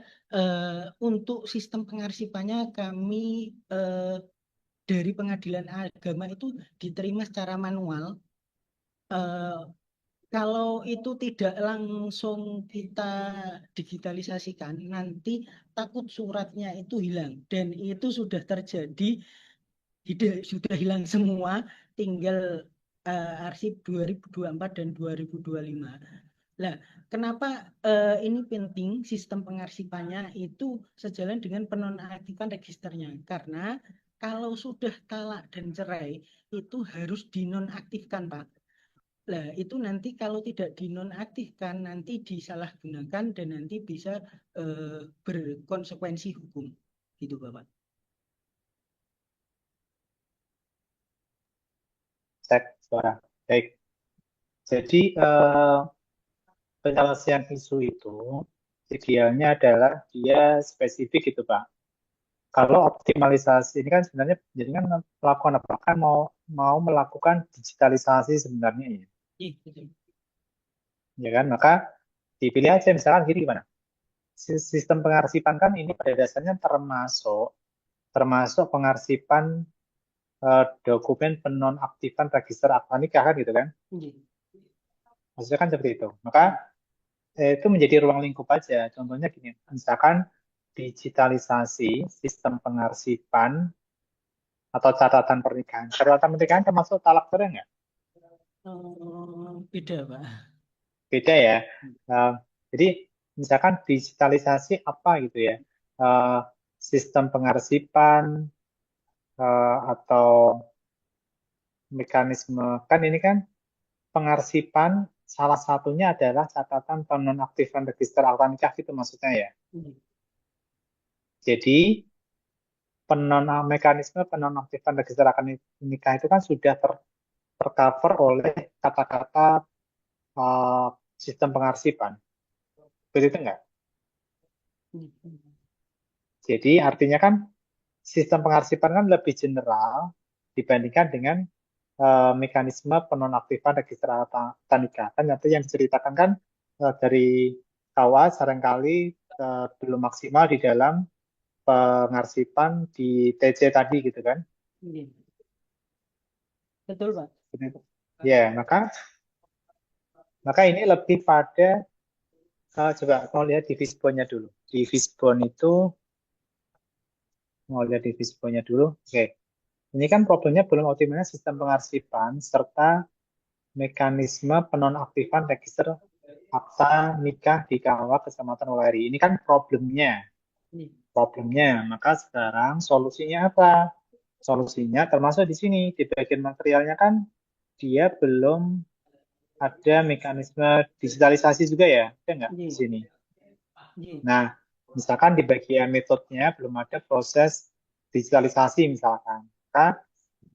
S5: untuk sistem pengarsipannya kami dari pengadilan agama itu diterima secara manual. Kalau itu tidak langsung kita digitalisasikan, nanti takut suratnya itu hilang. Dan itu sudah terjadi, sudah hilang semua, tinggal arsip 2024 dan 2025. Nah, kenapa ini penting sistem pengarsipannya itu sejalan dengan penonaktifan registernya? Karena kalau sudah talak dan cerai, itu harus dinonaktifkan, Pak. Nah, itu nanti kalau tidak dinonaktifkan, nanti disalahgunakan dan nanti bisa berkonsekuensi hukum. Gitu, Bapak.
S2: Cek suara. Baik. Jadi penyelesaian isu itu idealnya adalah dia spesifik itu Pak. Kalau optimalisasi ini kan sebenarnya jadi kan melakukan apa? Kan mau melakukan digitalisasi sebenarnya ya.
S5: Iya, betul.
S2: Ya kan? Maka dipilih aja misalkan gini gimana? Sistem pengarsipan kan ini pada dasarnya termasuk pengarsipan dokumen penonaktifan register akta nikah kan gitu kan?
S5: Iya.
S2: Maksudnya kan seperti itu. Maka itu menjadi ruang lingkup aja. Contohnya gini, misalkan digitalisasi sistem pengarsipan atau catatan pernikahan. Catatan pernikahan termasuk talak cerai nggak?
S5: Beda, Pak.
S2: Beda ya. Jadi misalkan digitalisasi apa gitu ya, sistem pengarsipan atau mekanisme, kan ini kan pengarsipan salah satunya adalah catatan penonaktifan register akta nikah gitu maksudnya ya. Jadi mekanisme penonaktifan register akta nikah itu kan sudah tercover oleh kata-kata sistem pengarsipan. Begitu enggak? Jadi artinya kan sistem pengarsipan kan lebih general dibandingkan dengan mekanisme penonaktifan register akta nikah. Kan nanti yang diceritakan kan dari awal seringkali belum maksimal di dalam pengarsipan di TC tadi gitu kan.
S5: Betul, Pak.
S2: Ya, maka ini lebih pada coba mau lihat di Fishbone-nya dulu. Di Fishbone itu mau lihat di Fishbone-nya dulu. Oke. Ini kan problemnya belum optimalnya sistem pengarsipan serta mekanisme penonaktifan register akta nikah di KUA Kecamatan Weleri. Ini kan problemnya. Maka sekarang solusinya apa? Solusinya termasuk di sini di bagian materialnya kan dia belum ada mekanisme digitalisasi juga ya, ada nggak di sini? Nah, misalkan di bagian metodenya belum ada proses digitalisasi misalkan, maka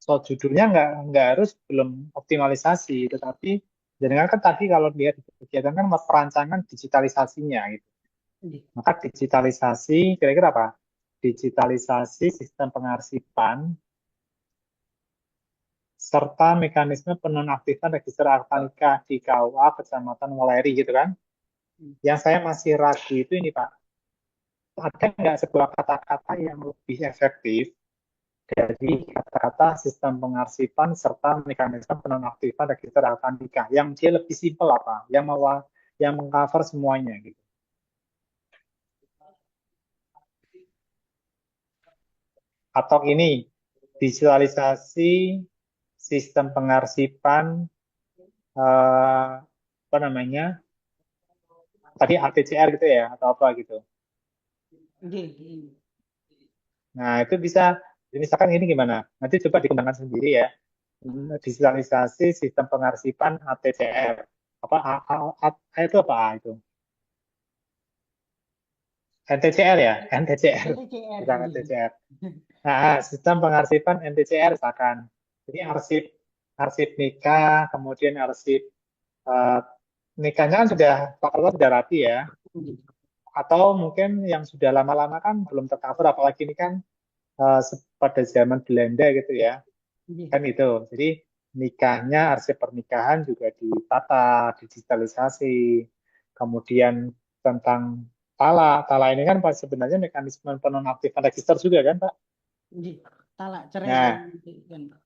S2: judulnya nggak harus belum optimalisasi, tetapi Jangan kan tadi kalau lihat di kegiatan kan perancangan digitalisasinya gitu. Maka digitalisasi kira-kira apa? Digitalisasi sistem pengarsipan serta mekanisme penonaktifan register akta nikah di KUA Kecamatan Weleri gitu kan. Yang saya masih ragu itu ini Pak, ada nggak sebuah kata-kata yang lebih efektif dari kata-kata sistem pengarsipan serta mekanisme penonaktifan register akta nikah, yang dia lebih simpel apa, yang mengcover semuanya gitu. Atau ini digitalisasi sistem pengarsipan apa namanya tadi ATCR gitu ya atau apa gitu. Nah itu bisa misalkan ini gimana? Nanti coba dikembangkan sendiri ya. Digitalisasi sistem pengarsipan ATCR. Apa itu apa itu? NTCR ya, NTCR, bukan NTCR. Nah, sistem pengarsipan NTCR misalkan. Ini arsip nikah, kemudian arsip nikahnya kan sudah sudah rapi ya. Atau mungkin yang sudah lama-lama kan belum tercover, apalagi ini kan pada zaman Belanda gitu ya. Kan itu. Jadi nikahnya, arsip pernikahan juga ditata, digitalisasi. Kemudian tentang Tala ini kan sebenarnya mekanisme penonaktifan register juga kan, Pak?
S5: Talak cerai.
S2: Nah,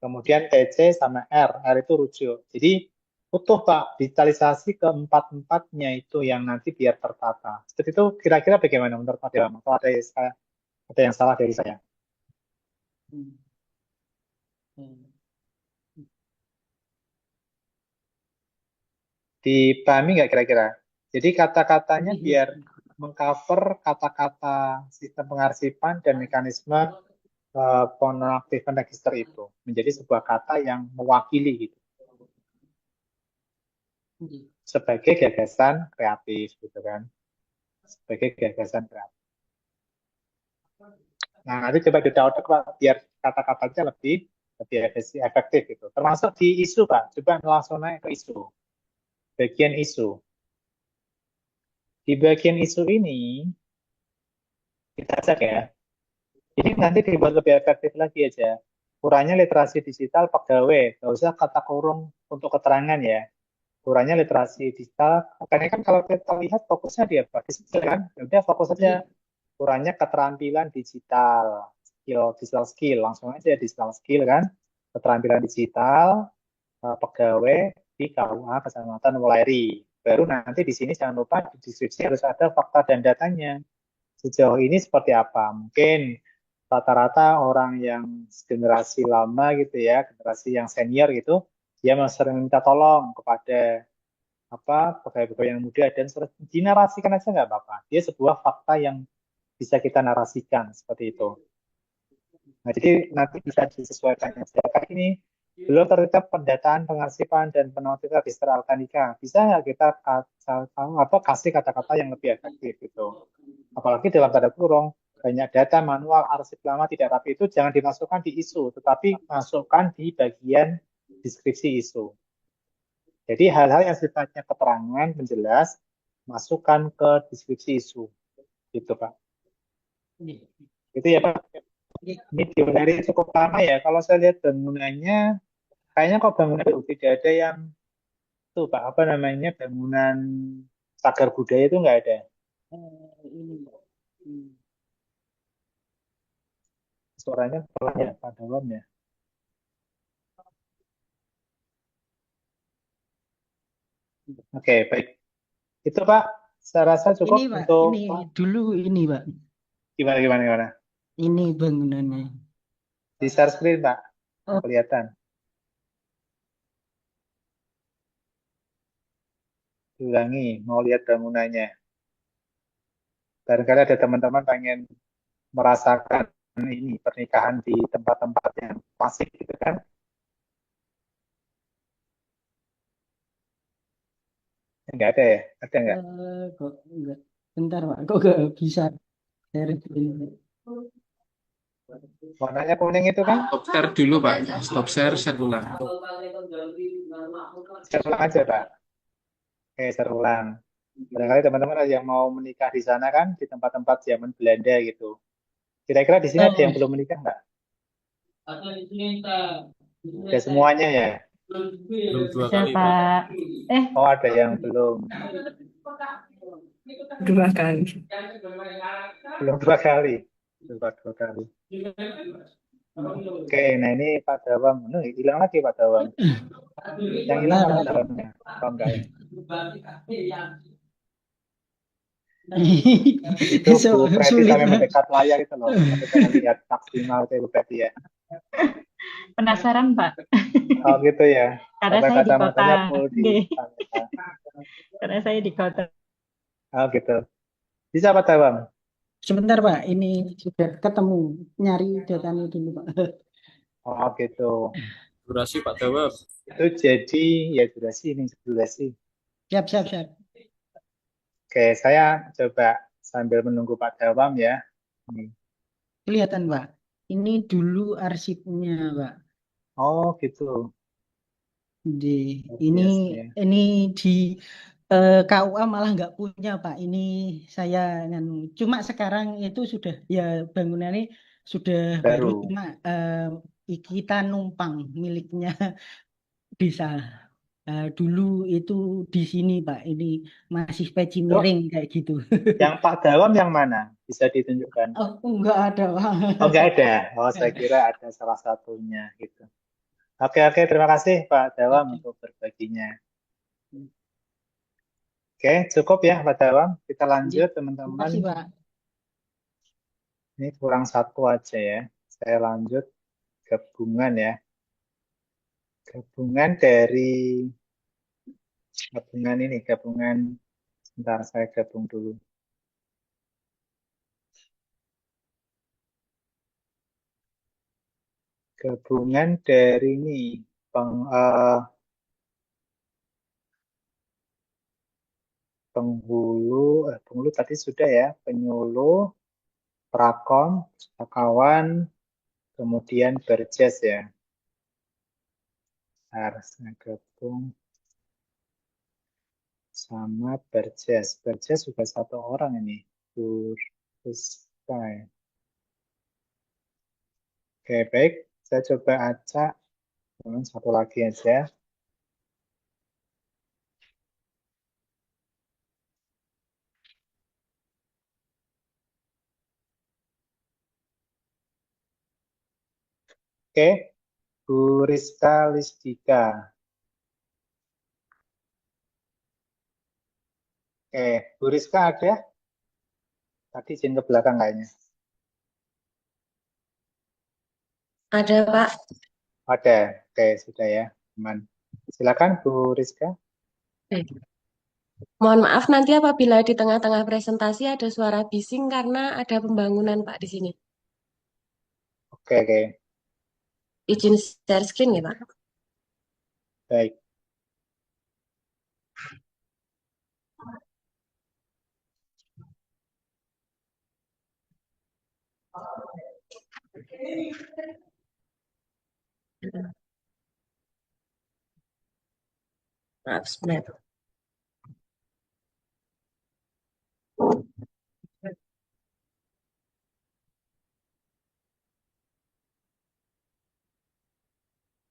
S2: kemudian TC sama R itu rujuk. Jadi utuh Pak, digitalisasi keempat-empatnya itu yang nanti biar tertata. Seperti itu kira-kira bagaimana menurut Pak Dewa? Atau ada yang salah dari saya? Dipahami nggak kira-kira? Jadi kata-katanya biar mengcover kata-kata sistem pengarsipan dan mekanisme penonaktifan register itu menjadi sebuah kata yang mewakili gitu sebagai gagasan kreatif gitu kan, sebagai gagasan kreatif. Nah nanti coba diutak Pak biar kata-katanya lebih efektif gitu. Termasuk di isu Pak, coba langsung naik ke isu, bagian isu. Di bagian isu ini kita cek ya. Ini nanti dibuat lebih efektif lagi aja. Kurangnya literasi digital pegawai, nggak usah kata kurung untuk keterangan ya. Kurangnya literasi digital, karena kan kalau kita lihat fokusnya dia apa? Digital kan, ya udah fokus aja. Kurangnya keterampilan digital, digital skill, langsung aja digital skill kan. Keterampilan digital, pegawai di KUA Kecamatan Weleri. Baru nanti di sini jangan lupa di deskripsi harus ada fakta dan datanya. Sejauh ini seperti apa? Mungkin rata-rata orang yang generasi lama gitu ya, generasi yang senior gitu, dia sering minta tolong kepada pegawai-pegawai yang muda dan dinarasikan aja nggak apa-apa. Dia sebuah fakta yang bisa kita narasikan seperti itu. Nah, jadi nanti bisa disesuaikan saja. Ini belum terlihat pendataan, pengarsipan dan penonaktifan register akta nikah. Bisa nggak kita kasih kata-kata yang lebih efektif gitu? Apalagi dalam tanda kurung banyak data manual arsip lama tidak rapi itu jangan dimasukkan di isu, tetapi masukkan di bagian deskripsi isu. Jadi hal-hal yang sifatnya keterangan menjelas masukkan ke deskripsi isu, gitu Pak. Itu ya Pak. Ini dari cukup lama ya. Kalau saya lihat bangunannya, kayaknya kok bangunan itu tidak ada yang tuh Pak, apa namanya bangunan cagar budaya itu nggak ada. Suaranya pelan ya Pak Dawam ya. Oke, baik. Itu Pak, saya rasa cukup
S5: Ini Pak,
S2: untuk
S5: ini Pak.
S2: Gimana?
S5: Ini bangunannya.
S2: Di share screen Pak,
S5: Oh.
S2: kelihatan. Ulangi, mau lihat bangunannya. Barangkali ada teman-teman pengen merasakan ini pernikahan di tempat-tempat yang klasik gitu kan. Enggak ada ya? Ada enggak?
S5: Kok enggak? Bentar Pak, kok enggak bisa share screen?
S2: Warnanya kuning itu kan?
S6: Stop share dulu Pak, stop share ulang.
S2: Saya ulang aja Pak. Oke, terulang. Barangkali teman-teman ada yang mau menikah di sana kan, di tempat-tempat zaman Belanda gitu. Kira-kira di sini ada yang belum menikah nggak? Ada semuanya ya?
S6: Belum dua
S4: Ada
S6: kali, Pak.
S4: Pak.
S2: Oh, ada yang belum.
S4: Dua kali.
S2: Belum dua kali. Dua kali. Oke, nah ini Pak Dawam. Hilang lagi Pak Dawam. Yang hilang
S5: Bentar,
S2: Pak
S5: Pak.
S2: Dawamnya. Oh, enggak ya? Itu Bu Preti
S5: Sulit,
S2: sampai
S5: Pak.
S2: mendekat layar itu loh. Sampai pengen lihat maksimal itu Bu Preti ya.
S4: Penasaran Pak?
S2: Oh gitu ya.
S4: Karena
S2: Sampai
S4: saya di kota.
S2: kacamatanya full di
S4: Nggih.
S2: kamera.
S4: Karena saya di kota.
S2: Oh gitu. Bisa Pak Dawam?
S5: Sebentar, Pak. Ini sudah ketemu. Nyari datanya dulu, Pak.
S2: Oh gitu.
S6: Durasi Pak Dawab.
S2: Itu jadi ya durasi ini durasi.
S5: Siap, siap, siap.
S2: Oke, saya coba sambil menunggu Pak Dawam ya. Nih.
S5: Kelihatan, Pak. Ini dulu arsipnya, Pak.
S2: Oh gitu.
S5: Di ini
S2: Biasa ya.
S5: ini di KUA malah nggak punya, Pak. Ini saya nganu. Cuma sekarang itu sudah ya bangunannya sudah baru,
S2: Baru.
S5: cuma kita numpang miliknya desa. Dulu itu di sini, Pak. Ini masih peci
S2: Itu
S5: miring kayak gitu.
S2: yang Pak Dawam yang mana? Bisa ditunjukkan?
S5: Oh, enggak ada, Pak.
S2: Oh nggak ada. Oh saya kira ada salah satunya gitu. Oke, terima kasih Pak Dawam untuk berbaginya. Oke, cukup ya Pak Dawam. Kita lanjut
S5: Terima
S2: teman-teman.
S5: kasih, Pak.
S2: Ini kurang satu aja ya. Saya lanjut gabungan ya. Gabungan sebentar saya gabung dulu. Gabungan dari ini penghulu tadi sudah ya, penyuluh, prakom, pustakawan, kemudian berjes ya. Harusnya gabung sama berjes. Berjes juga satu orang ini. Buruskai. Oke, baik. Saya coba acak. Satu lagi aja. Oke, Bu Rizka Lisdika. Oke, Bu Rizka ada? Tadi izin ke belakang kayaknya.
S7: Ada, Pak.
S2: Ada. Oke, sudah ya. Aman. Silakan Bu Rizka.
S7: Mohon maaf nanti apabila di tengah-tengah presentasi ada suara bising karena ada pembangunan, Pak, di sini.
S2: Oke.
S7: Izin share screen ya, Pak.
S2: Baik.
S7: Maaf, sebentar.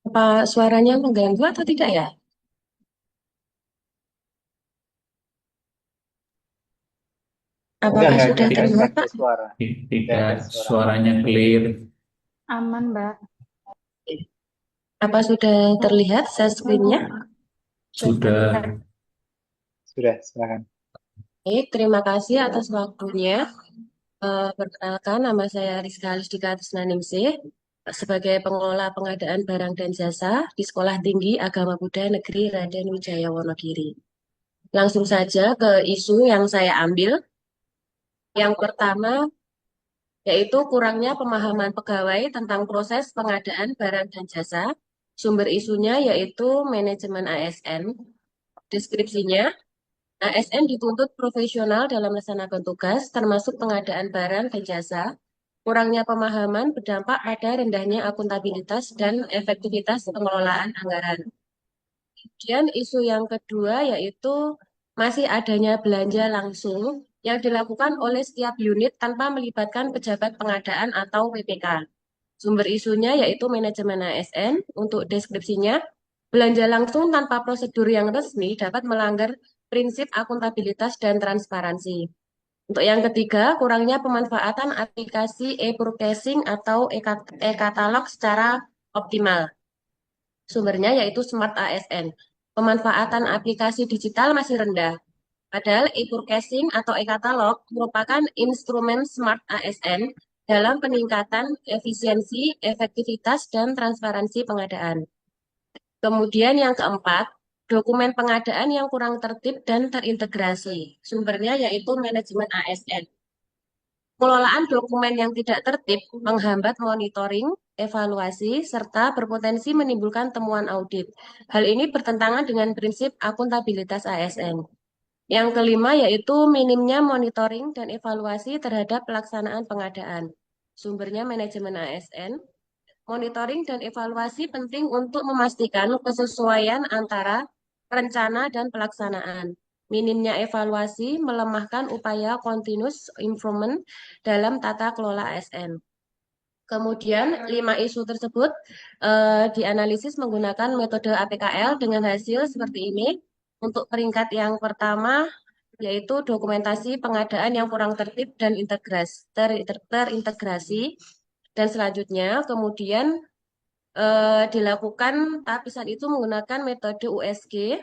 S7: Apa suaranya mengganggu atau tidak ya? Apakah
S2: Enggak
S7: sudah
S2: ada.
S7: terlihat,
S2: Enggak ada
S7: Pak?
S2: suara. Enggak ada
S6: Tidak,
S2: suara.
S6: suaranya clear.
S4: Aman Mbak.
S7: Apa sudah terlihat share screen-nya?
S6: Sudah.
S2: Sudah, silakan.
S7: Baik, terima kasih atas waktunya. Perkenalkan, nama saya Rizka Lisdika Tisnaningsih sebagai pengelola pengadaan barang dan jasa di Sekolah Tinggi Agama Buddha Negeri Raden Wijaya Wonogiri. Langsung saja ke isu yang saya ambil. Yang pertama, yaitu kurangnya pemahaman pegawai tentang proses pengadaan barang dan jasa. Sumber isunya yaitu manajemen ASN. Deskripsinya, ASN dituntut profesional dalam melaksanakan tugas, termasuk pengadaan barang dan jasa. Kurangnya pemahaman berdampak pada rendahnya akuntabilitas dan efektivitas pengelolaan anggaran. Kemudian isu yang kedua yaitu masih adanya belanja langsung yang dilakukan oleh setiap unit tanpa melibatkan pejabat pengadaan atau PPK. Sumber isunya yaitu manajemen ASN. Untuk deskripsinya, belanja langsung tanpa prosedur yang resmi dapat melanggar prinsip akuntabilitas dan transparansi. Untuk yang ketiga, kurangnya pemanfaatan aplikasi e-purchasing atau e-katalog secara optimal. Sumbernya yaitu Smart ASN. Pemanfaatan aplikasi digital masih rendah. Padahal e-purchasing atau e-katalog merupakan instrumen Smart ASN dalam peningkatan efisiensi, efektivitas, dan transparansi pengadaan. Kemudian yang keempat, dokumen pengadaan yang kurang tertib dan terintegrasi. Sumbernya yaitu manajemen ASN. Pengelolaan dokumen yang tidak tertib menghambat monitoring, evaluasi, serta berpotensi menimbulkan temuan audit. Hal ini bertentangan dengan prinsip akuntabilitas ASN. Yang kelima yaitu minimnya monitoring dan evaluasi terhadap pelaksanaan pengadaan. Sumbernya manajemen ASN. Monitoring dan evaluasi penting untuk memastikan kesesuaian antara rencana dan pelaksanaan. Minimnya evaluasi melemahkan upaya continuous improvement dalam tata kelola ASN. Kemudian, 5 isu tersebut dianalisis menggunakan metode APKL dengan hasil seperti ini. Untuk peringkat yang pertama, yaitu dokumentasi pengadaan yang kurang tertib dan terintegrasi. Dan selanjutnya, kemudian dilakukan lapisan itu menggunakan metode USG.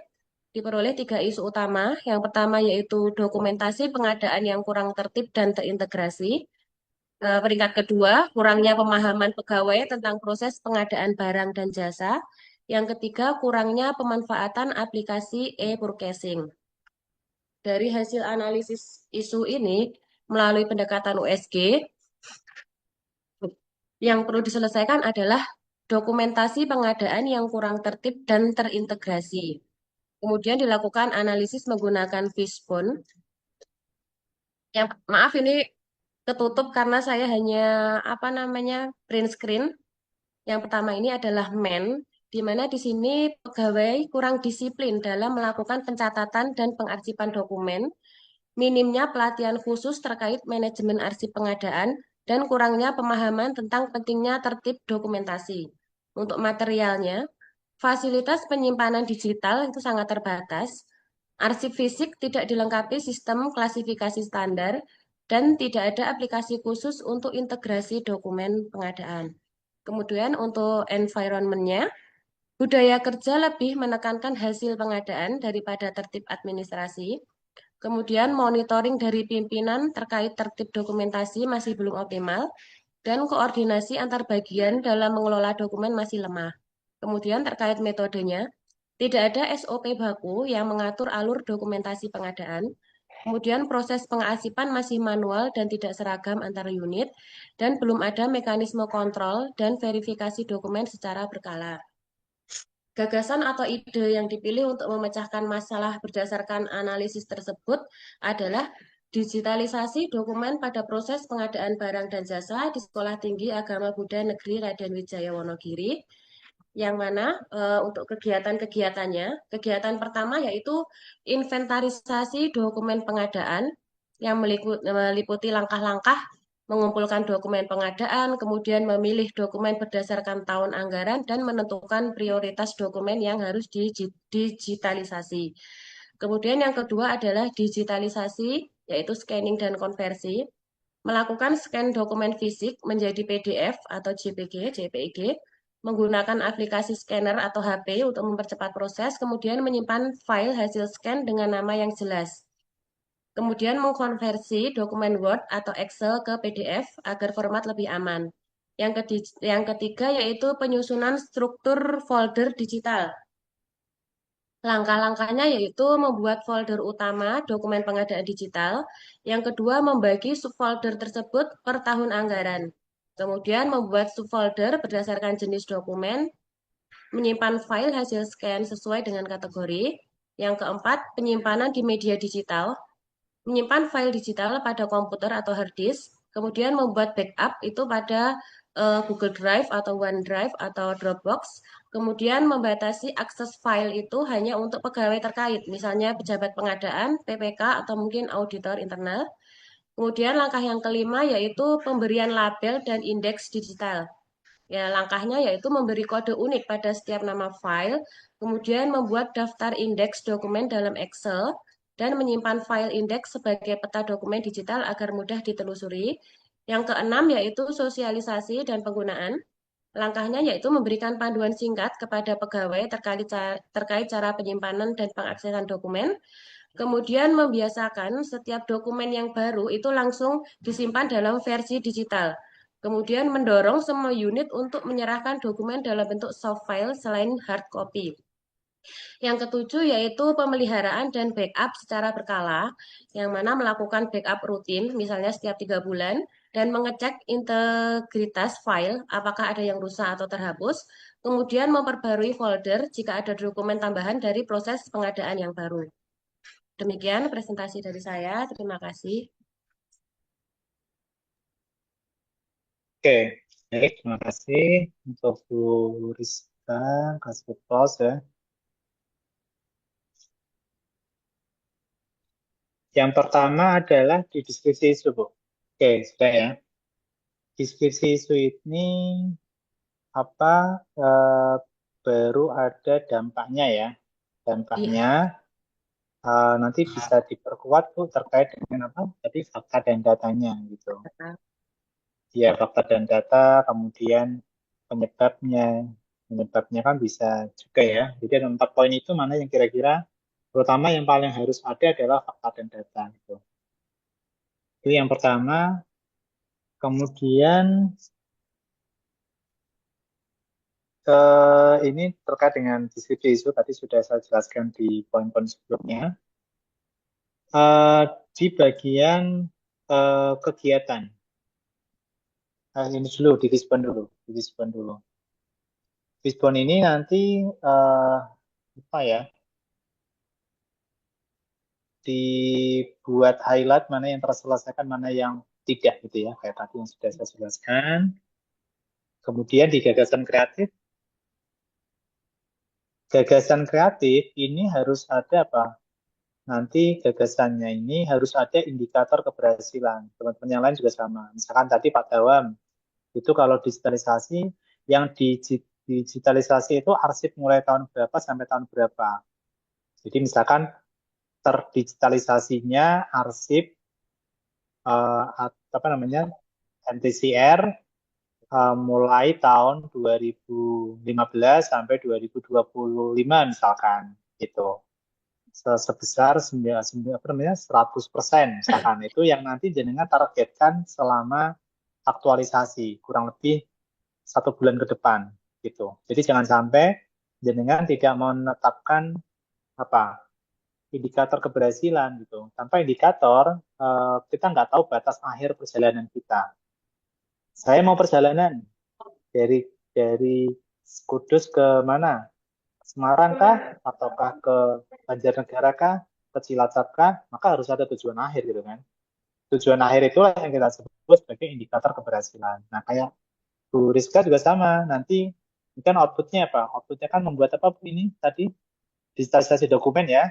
S7: Diperoleh 3 isu utama. Yang pertama yaitu dokumentasi pengadaan yang kurang tertib dan terintegrasi. Peringkat kedua, kurangnya pemahaman pegawai tentang proses pengadaan barang dan jasa. Yang ketiga, kurangnya pemanfaatan aplikasi e-purchasing. Dari hasil analisis isu ini, melalui pendekatan USG, yang perlu diselesaikan adalah dokumentasi pengadaan yang kurang tertib dan terintegrasi. Kemudian dilakukan analisis menggunakan Fishbone. Maaf ini ketutup karena saya hanya print screen. Yang pertama ini adalah MEN, di mana di sini pegawai kurang disiplin dalam melakukan pencatatan dan pengarsipan dokumen, minimnya pelatihan khusus terkait manajemen arsip pengadaan, dan kurangnya pemahaman tentang pentingnya tertib dokumentasi. Untuk materialnya, fasilitas penyimpanan digital itu sangat terbatas, arsip fisik tidak dilengkapi sistem klasifikasi standar, dan tidak ada aplikasi khusus untuk integrasi dokumen pengadaan. Kemudian untuk environment-nya, budaya kerja lebih menekankan hasil pengadaan daripada tertib administrasi. Kemudian monitoring dari pimpinan terkait tertib dokumentasi masih belum optimal, dan koordinasi antar bagian dalam mengelola dokumen masih lemah. Kemudian terkait metodenya, tidak ada SOP baku yang mengatur alur dokumentasi pengadaan. Kemudian proses pengarsipan masih manual dan tidak seragam antar unit, dan belum ada mekanisme kontrol dan verifikasi dokumen secara berkala. Gagasan atau ide yang dipilih untuk memecahkan masalah berdasarkan analisis tersebut adalah digitalisasi dokumen pada proses pengadaan barang dan jasa di Sekolah Tinggi Agama Buddha Negeri Raden Wijaya Wonogiri, yang mana untuk kegiatan-kegiatannya, kegiatan pertama yaitu inventarisasi dokumen pengadaan yang meliputi langkah-langkah mengumpulkan dokumen pengadaan, kemudian memilih dokumen berdasarkan tahun anggaran, dan menentukan prioritas dokumen yang harus digitalisasi. Kemudian yang kedua adalah digitalisasi, yaitu scanning dan konversi, melakukan scan dokumen fisik menjadi PDF atau JPG, menggunakan aplikasi scanner atau HP untuk mempercepat proses, kemudian menyimpan file hasil scan dengan nama yang jelas. Kemudian mengkonversi dokumen Word atau Excel ke PDF agar format lebih aman. Yang ketiga yaitu penyusunan struktur folder digital. Langkah-langkahnya yaitu membuat folder utama dokumen pengadaan digital. Yang kedua, membagi subfolder tersebut per tahun anggaran. Kemudian membuat subfolder berdasarkan jenis dokumen, menyimpan file hasil scan sesuai dengan kategori. Yang keempat, penyimpanan di media digital, menyimpan file digital pada komputer atau hard disk, kemudian membuat backup itu pada Google Drive atau OneDrive atau Dropbox. Kemudian membatasi akses file itu hanya untuk pegawai terkait, misalnya pejabat pengadaan, PPK, atau mungkin auditor internal. Kemudian langkah yang kelima yaitu pemberian label dan indeks digital. Ya, langkahnya yaitu memberi kode unik pada setiap nama file, kemudian membuat daftar indeks dokumen dalam Excel, dan menyimpan file indeks sebagai peta dokumen digital agar mudah ditelusuri. Yang keenam yaitu sosialisasi dan penggunaan. Langkahnya yaitu memberikan panduan singkat kepada pegawai terkait cara penyimpanan dan pengaksesan dokumen. Kemudian membiasakan setiap dokumen yang baru itu langsung disimpan dalam versi digital. Kemudian mendorong semua unit untuk menyerahkan dokumen dalam bentuk soft file selain hard copy. Yang ketujuh yaitu pemeliharaan dan backup secara berkala, yang mana melakukan backup rutin, misalnya setiap 3 bulan, dan mengecek integritas file, apakah ada yang rusak atau terhapus, kemudian memperbarui folder jika ada dokumen tambahan dari proses pengadaan yang baru. Demikian presentasi dari saya. Terima kasih.
S2: Oke, baik, terima kasih untuk Bu Rizka, kasih applause ya. Yang pertama adalah di deskripsi isu, Bu. Oke, sudah ya. Deskripsi isu ini baru ada dampaknya ya. Dampaknya nanti bisa diperkuat Bu terkait dengan apa? Tadi fakta dan datanya gitu. Ya, fakta dan data, kemudian penyebabnya kan bisa juga ya. Jadi ada 4 poin itu mana yang kira-kira terutama yang paling harus ada adalah fakta dan data gitu. Itu yang pertama. Kemudian ini terkait dengan deskripsi isu tadi sudah saya jelaskan di poin-poin sebelumnya. Di bagian kegiatan. Ini dulu, di Lisbon dulu. Lisbon ini nanti apa ya? Dibuat highlight mana yang terselesaikan, mana yang tidak gitu ya, kayak tadi yang sudah saya jelaskan. Kemudian di gagasan kreatif ini harus ada apa? Nanti gagasannya ini harus ada indikator keberhasilan. Teman-teman yang lain juga sama. Misalkan tadi Pak Dawam, itu kalau digitalisasi, yang digitalisasi itu arsip mulai tahun berapa sampai tahun berapa. Jadi misalkan terdigitalisasinya arsip NTCR mulai tahun 2015 sampai 2025 misalkan gitu. Sebesar 100% misalkan itu yang nanti jenengan targetkan selama aktualisasi kurang lebih 1 bulan ke depan gitu. Jadi jangan sampai jenengan tidak menetapkan indikator keberhasilan gitu. Tanpa indikator kita nggak tahu batas akhir perjalanan kita. Saya mau perjalanan dari Kudus ke mana? Semarang kah? Ataukah ke Banjarnegara kah? Ke Cilacap kah? Maka harus ada tujuan akhir gitu kan. Tujuan akhir itulah yang kita sebut sebagai indikator keberhasilan. Nah, kayak Bu Rizka juga sama. Nanti ini kan outputnya apa? Outputnya kan membuat apa ini tadi? Digitalisasi dokumen ya.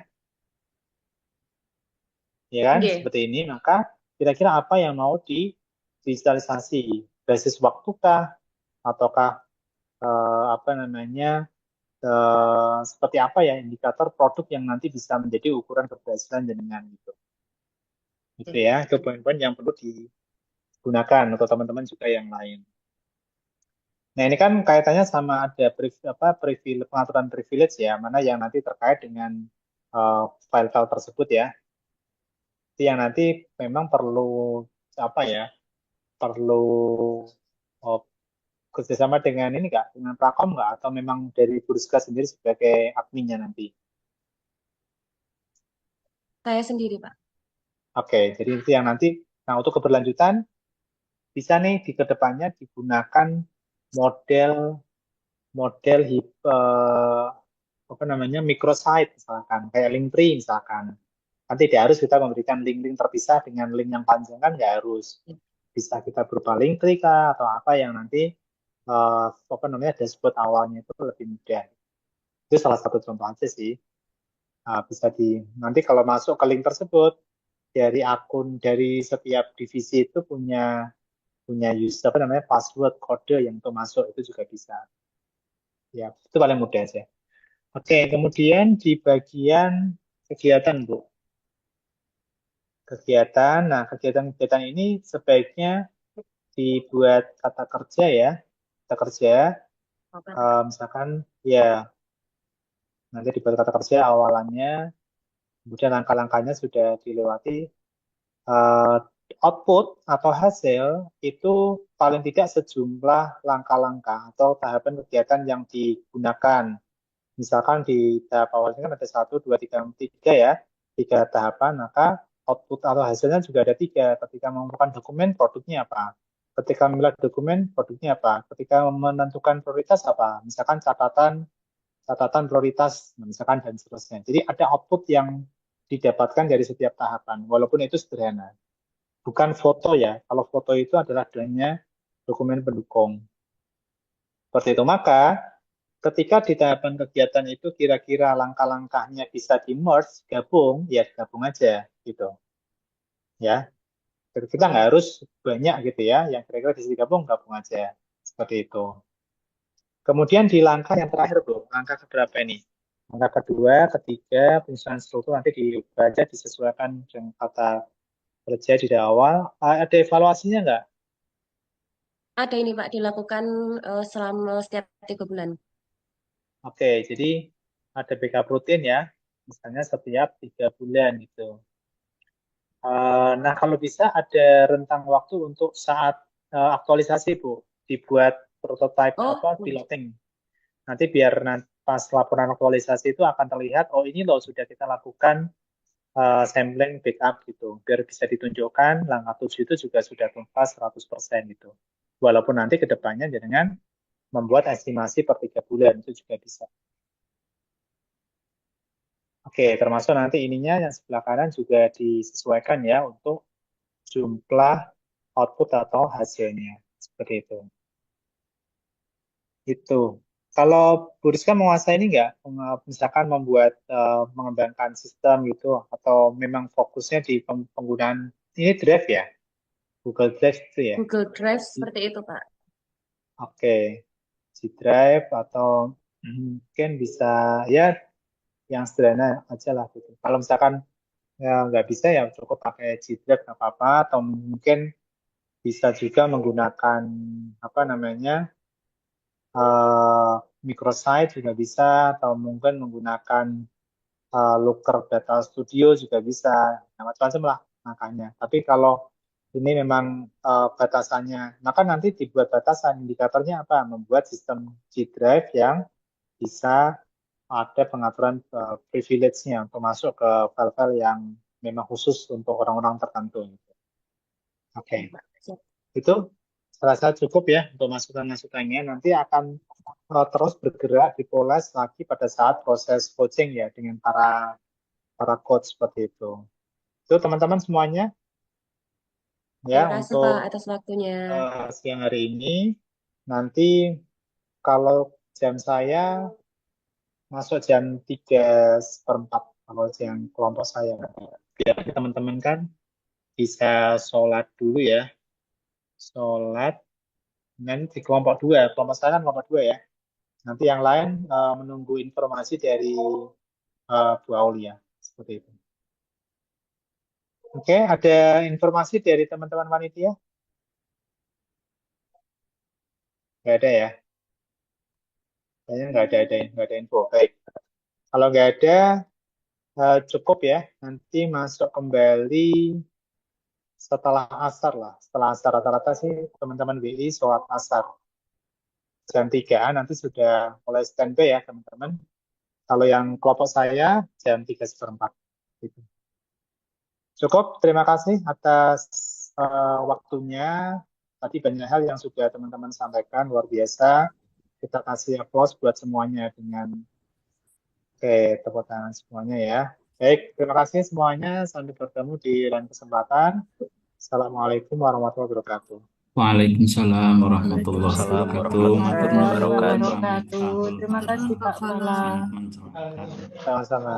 S2: Ya kan? Seperti ini. Maka kira-kira apa yang mau digitalisasi? Basis waktukah? Ataukah seperti apa ya indikator produk yang nanti bisa menjadi ukuran keberhasilan jenengan gitu. Gitu ya, itu poin-poin yang perlu digunakan untuk teman-teman juga yang lain. Nah, ini kan kaitannya sama ada pengaturan privilege ya, mana yang nanti terkait dengan file-file tersebut ya. Itu yang nanti memang perlu kerjasama dengan ini nggak, dengan Prakom nggak, atau memang dari Bu Rizka sendiri sebagai adminnya nanti?
S7: Saya sendiri, Pak.
S2: Oke, jadi itu yang nanti, nah untuk keberlanjutan, bisa nih di kedepannya digunakan model microsite misalkan, kayak Linktree misalkan. Kan tidak harus kita memberikan link-link terpisah dengan link yang panjang kan nggak harus. Bisa kita berupa link klik atau apa yang nanti apa namanya dashboard awalnya itu lebih mudah. Itu salah satu contoh aja sih. Bisa nanti kalau masuk ke link tersebut dari akun dari setiap divisi itu punya user apa namanya password kode yang untuk masuk itu juga bisa. Ya, itu paling mudah sih. Oke, kemudian di bagian kegiatan, Bu. Kegiatan, nah kegiatan-kegiatan ini sebaiknya dibuat kata kerja ya. Kata kerja, misalkan ya nanti dibuat kata kerja awalannya, kemudian langkah-langkahnya sudah dilewati. Output atau hasil itu paling tidak sejumlah langkah-langkah atau tahapan kegiatan yang digunakan. Misalkan di tahap awal ini kan ada 1, 2, 3, 3 ya, 3 tahapan, maka output atau hasilnya juga ada 3. Ketika mengumpulkan dokumen, produknya apa? Ketika memilih dokumen, produknya apa? Ketika menentukan prioritas apa? Misalkan catatan prioritas, misalkan dan seterusnya. Jadi ada output yang didapatkan dari setiap tahapan, walaupun itu sederhana. Bukan foto ya, kalau foto itu adalah adanya dokumen pendukung. Seperti itu, maka ketika di tahapan kegiatan itu kira-kira langkah-langkahnya bisa di-merge, gabung, ya gabung aja gitu. Ya, kita nggak harus banyak gitu ya, yang kira-kira bisa digabung, gabung aja. Seperti itu. Kemudian di langkah yang terakhir, Bro, langkah keberapa ini? Langkah kedua, ketiga, penyusunan struktur nanti dibaca, disesuaikan dengan kata kerja di awal. Ada evaluasinya nggak?
S7: Ada ini Pak dilakukan selama setiap 3 bulan.
S2: Oke, jadi ada backup rutin ya, misalnya setiap 3 bulan gitu. Nah, kalau bisa ada rentang waktu untuk saat aktualisasi, Bu, dibuat prototype piloting. Nanti biar pas laporan aktualisasi itu akan terlihat, oh ini loh sudah kita lakukan sampling backup gitu. Biar bisa ditunjukkan langkah 7 itu juga sudah tuntas 100% gitu. Walaupun nanti ke depannya dengan membuat estimasi per 3 bulan itu juga bisa. Oke, termasuk nanti ininya yang sebelah kanan juga disesuaikan ya untuk jumlah output atau hasilnya. Seperti itu. Itu. Kalau Bu Rizka menguasai ini nggak? Misalkan membuat, mengembangkan sistem gitu, atau memang fokusnya di penggunaan, ini Drive ya? Google Drive itu ya?
S7: Google Drive seperti itu Pak.
S2: Oke. G Drive atau mungkin bisa ya yang sederhana aja lah gitu. Kalau misalkan ya nggak bisa ya cukup pakai G Drive nggak apa-apa, atau mungkin bisa juga menggunakan apa namanya microsite juga bisa, atau mungkin menggunakan Looker Data Studio juga bisa, macam-macam lah makanya. Tapi kalau ini memang batasannya, maka nanti dibuat batasan indikatornya apa? Membuat sistem G Drive yang bisa ada pengaturan privilege-nya untuk masuk ke file-file yang memang khusus untuk orang-orang tertentu. Oke. Itu serasa cukup ya untuk masukan-masukannya. Nanti akan terus bergerak dipoles lagi pada saat proses coaching ya dengan para coach seperti itu. Itu teman-teman semuanya ya
S7: Terima kasih
S2: untuk
S7: Pak atas waktunya.
S2: siang hari ini. Nanti kalau jam saya masuk jam 3:04 kalau yang kelompok saya. Biar teman-teman kan bisa sholat dulu ya. Sholat. Nanti kelompok 2, kelompok saya kan kelompok 2 ya. Nanti yang lain menunggu informasi dari Bu Aulia. Seperti itu. Oke, ada informasi dari teman-teman panitia? Nggak ada ya? Kayaknya nggak ada info. Baik. Kalau nggak ada, cukup ya. Nanti masuk kembali setelah asar lah. Setelah asar rata-rata sih teman-teman BI sholat asar. Jam 3 nanti sudah mulai standby ya teman-teman. Kalau yang kelompok saya jam 3:04. Gitu. Cukup, terima kasih atas waktunya. Tadi banyak hal yang sudah teman-teman sampaikan, luar biasa. Kita kasih aplaus buat semuanya dengan tepuk tangan semuanya ya. Baik, terima kasih semuanya. Sampai bertemu di lain kesempatan. Assalamualaikum warahmatullahi wabarakatuh.
S6: Waalaikumsalam warahmatullahi
S1: Waalaikumsalam
S6: wabarakatuh. Matur
S1: warahmatullahi
S6: nuwun
S1: wabarakatuh.
S6: pamit
S4: Wabarakatuh.
S6: sahur
S4: Terima kasih Pak
S6: para
S4: Fala.
S6: manfaat.
S2: Sama-sama.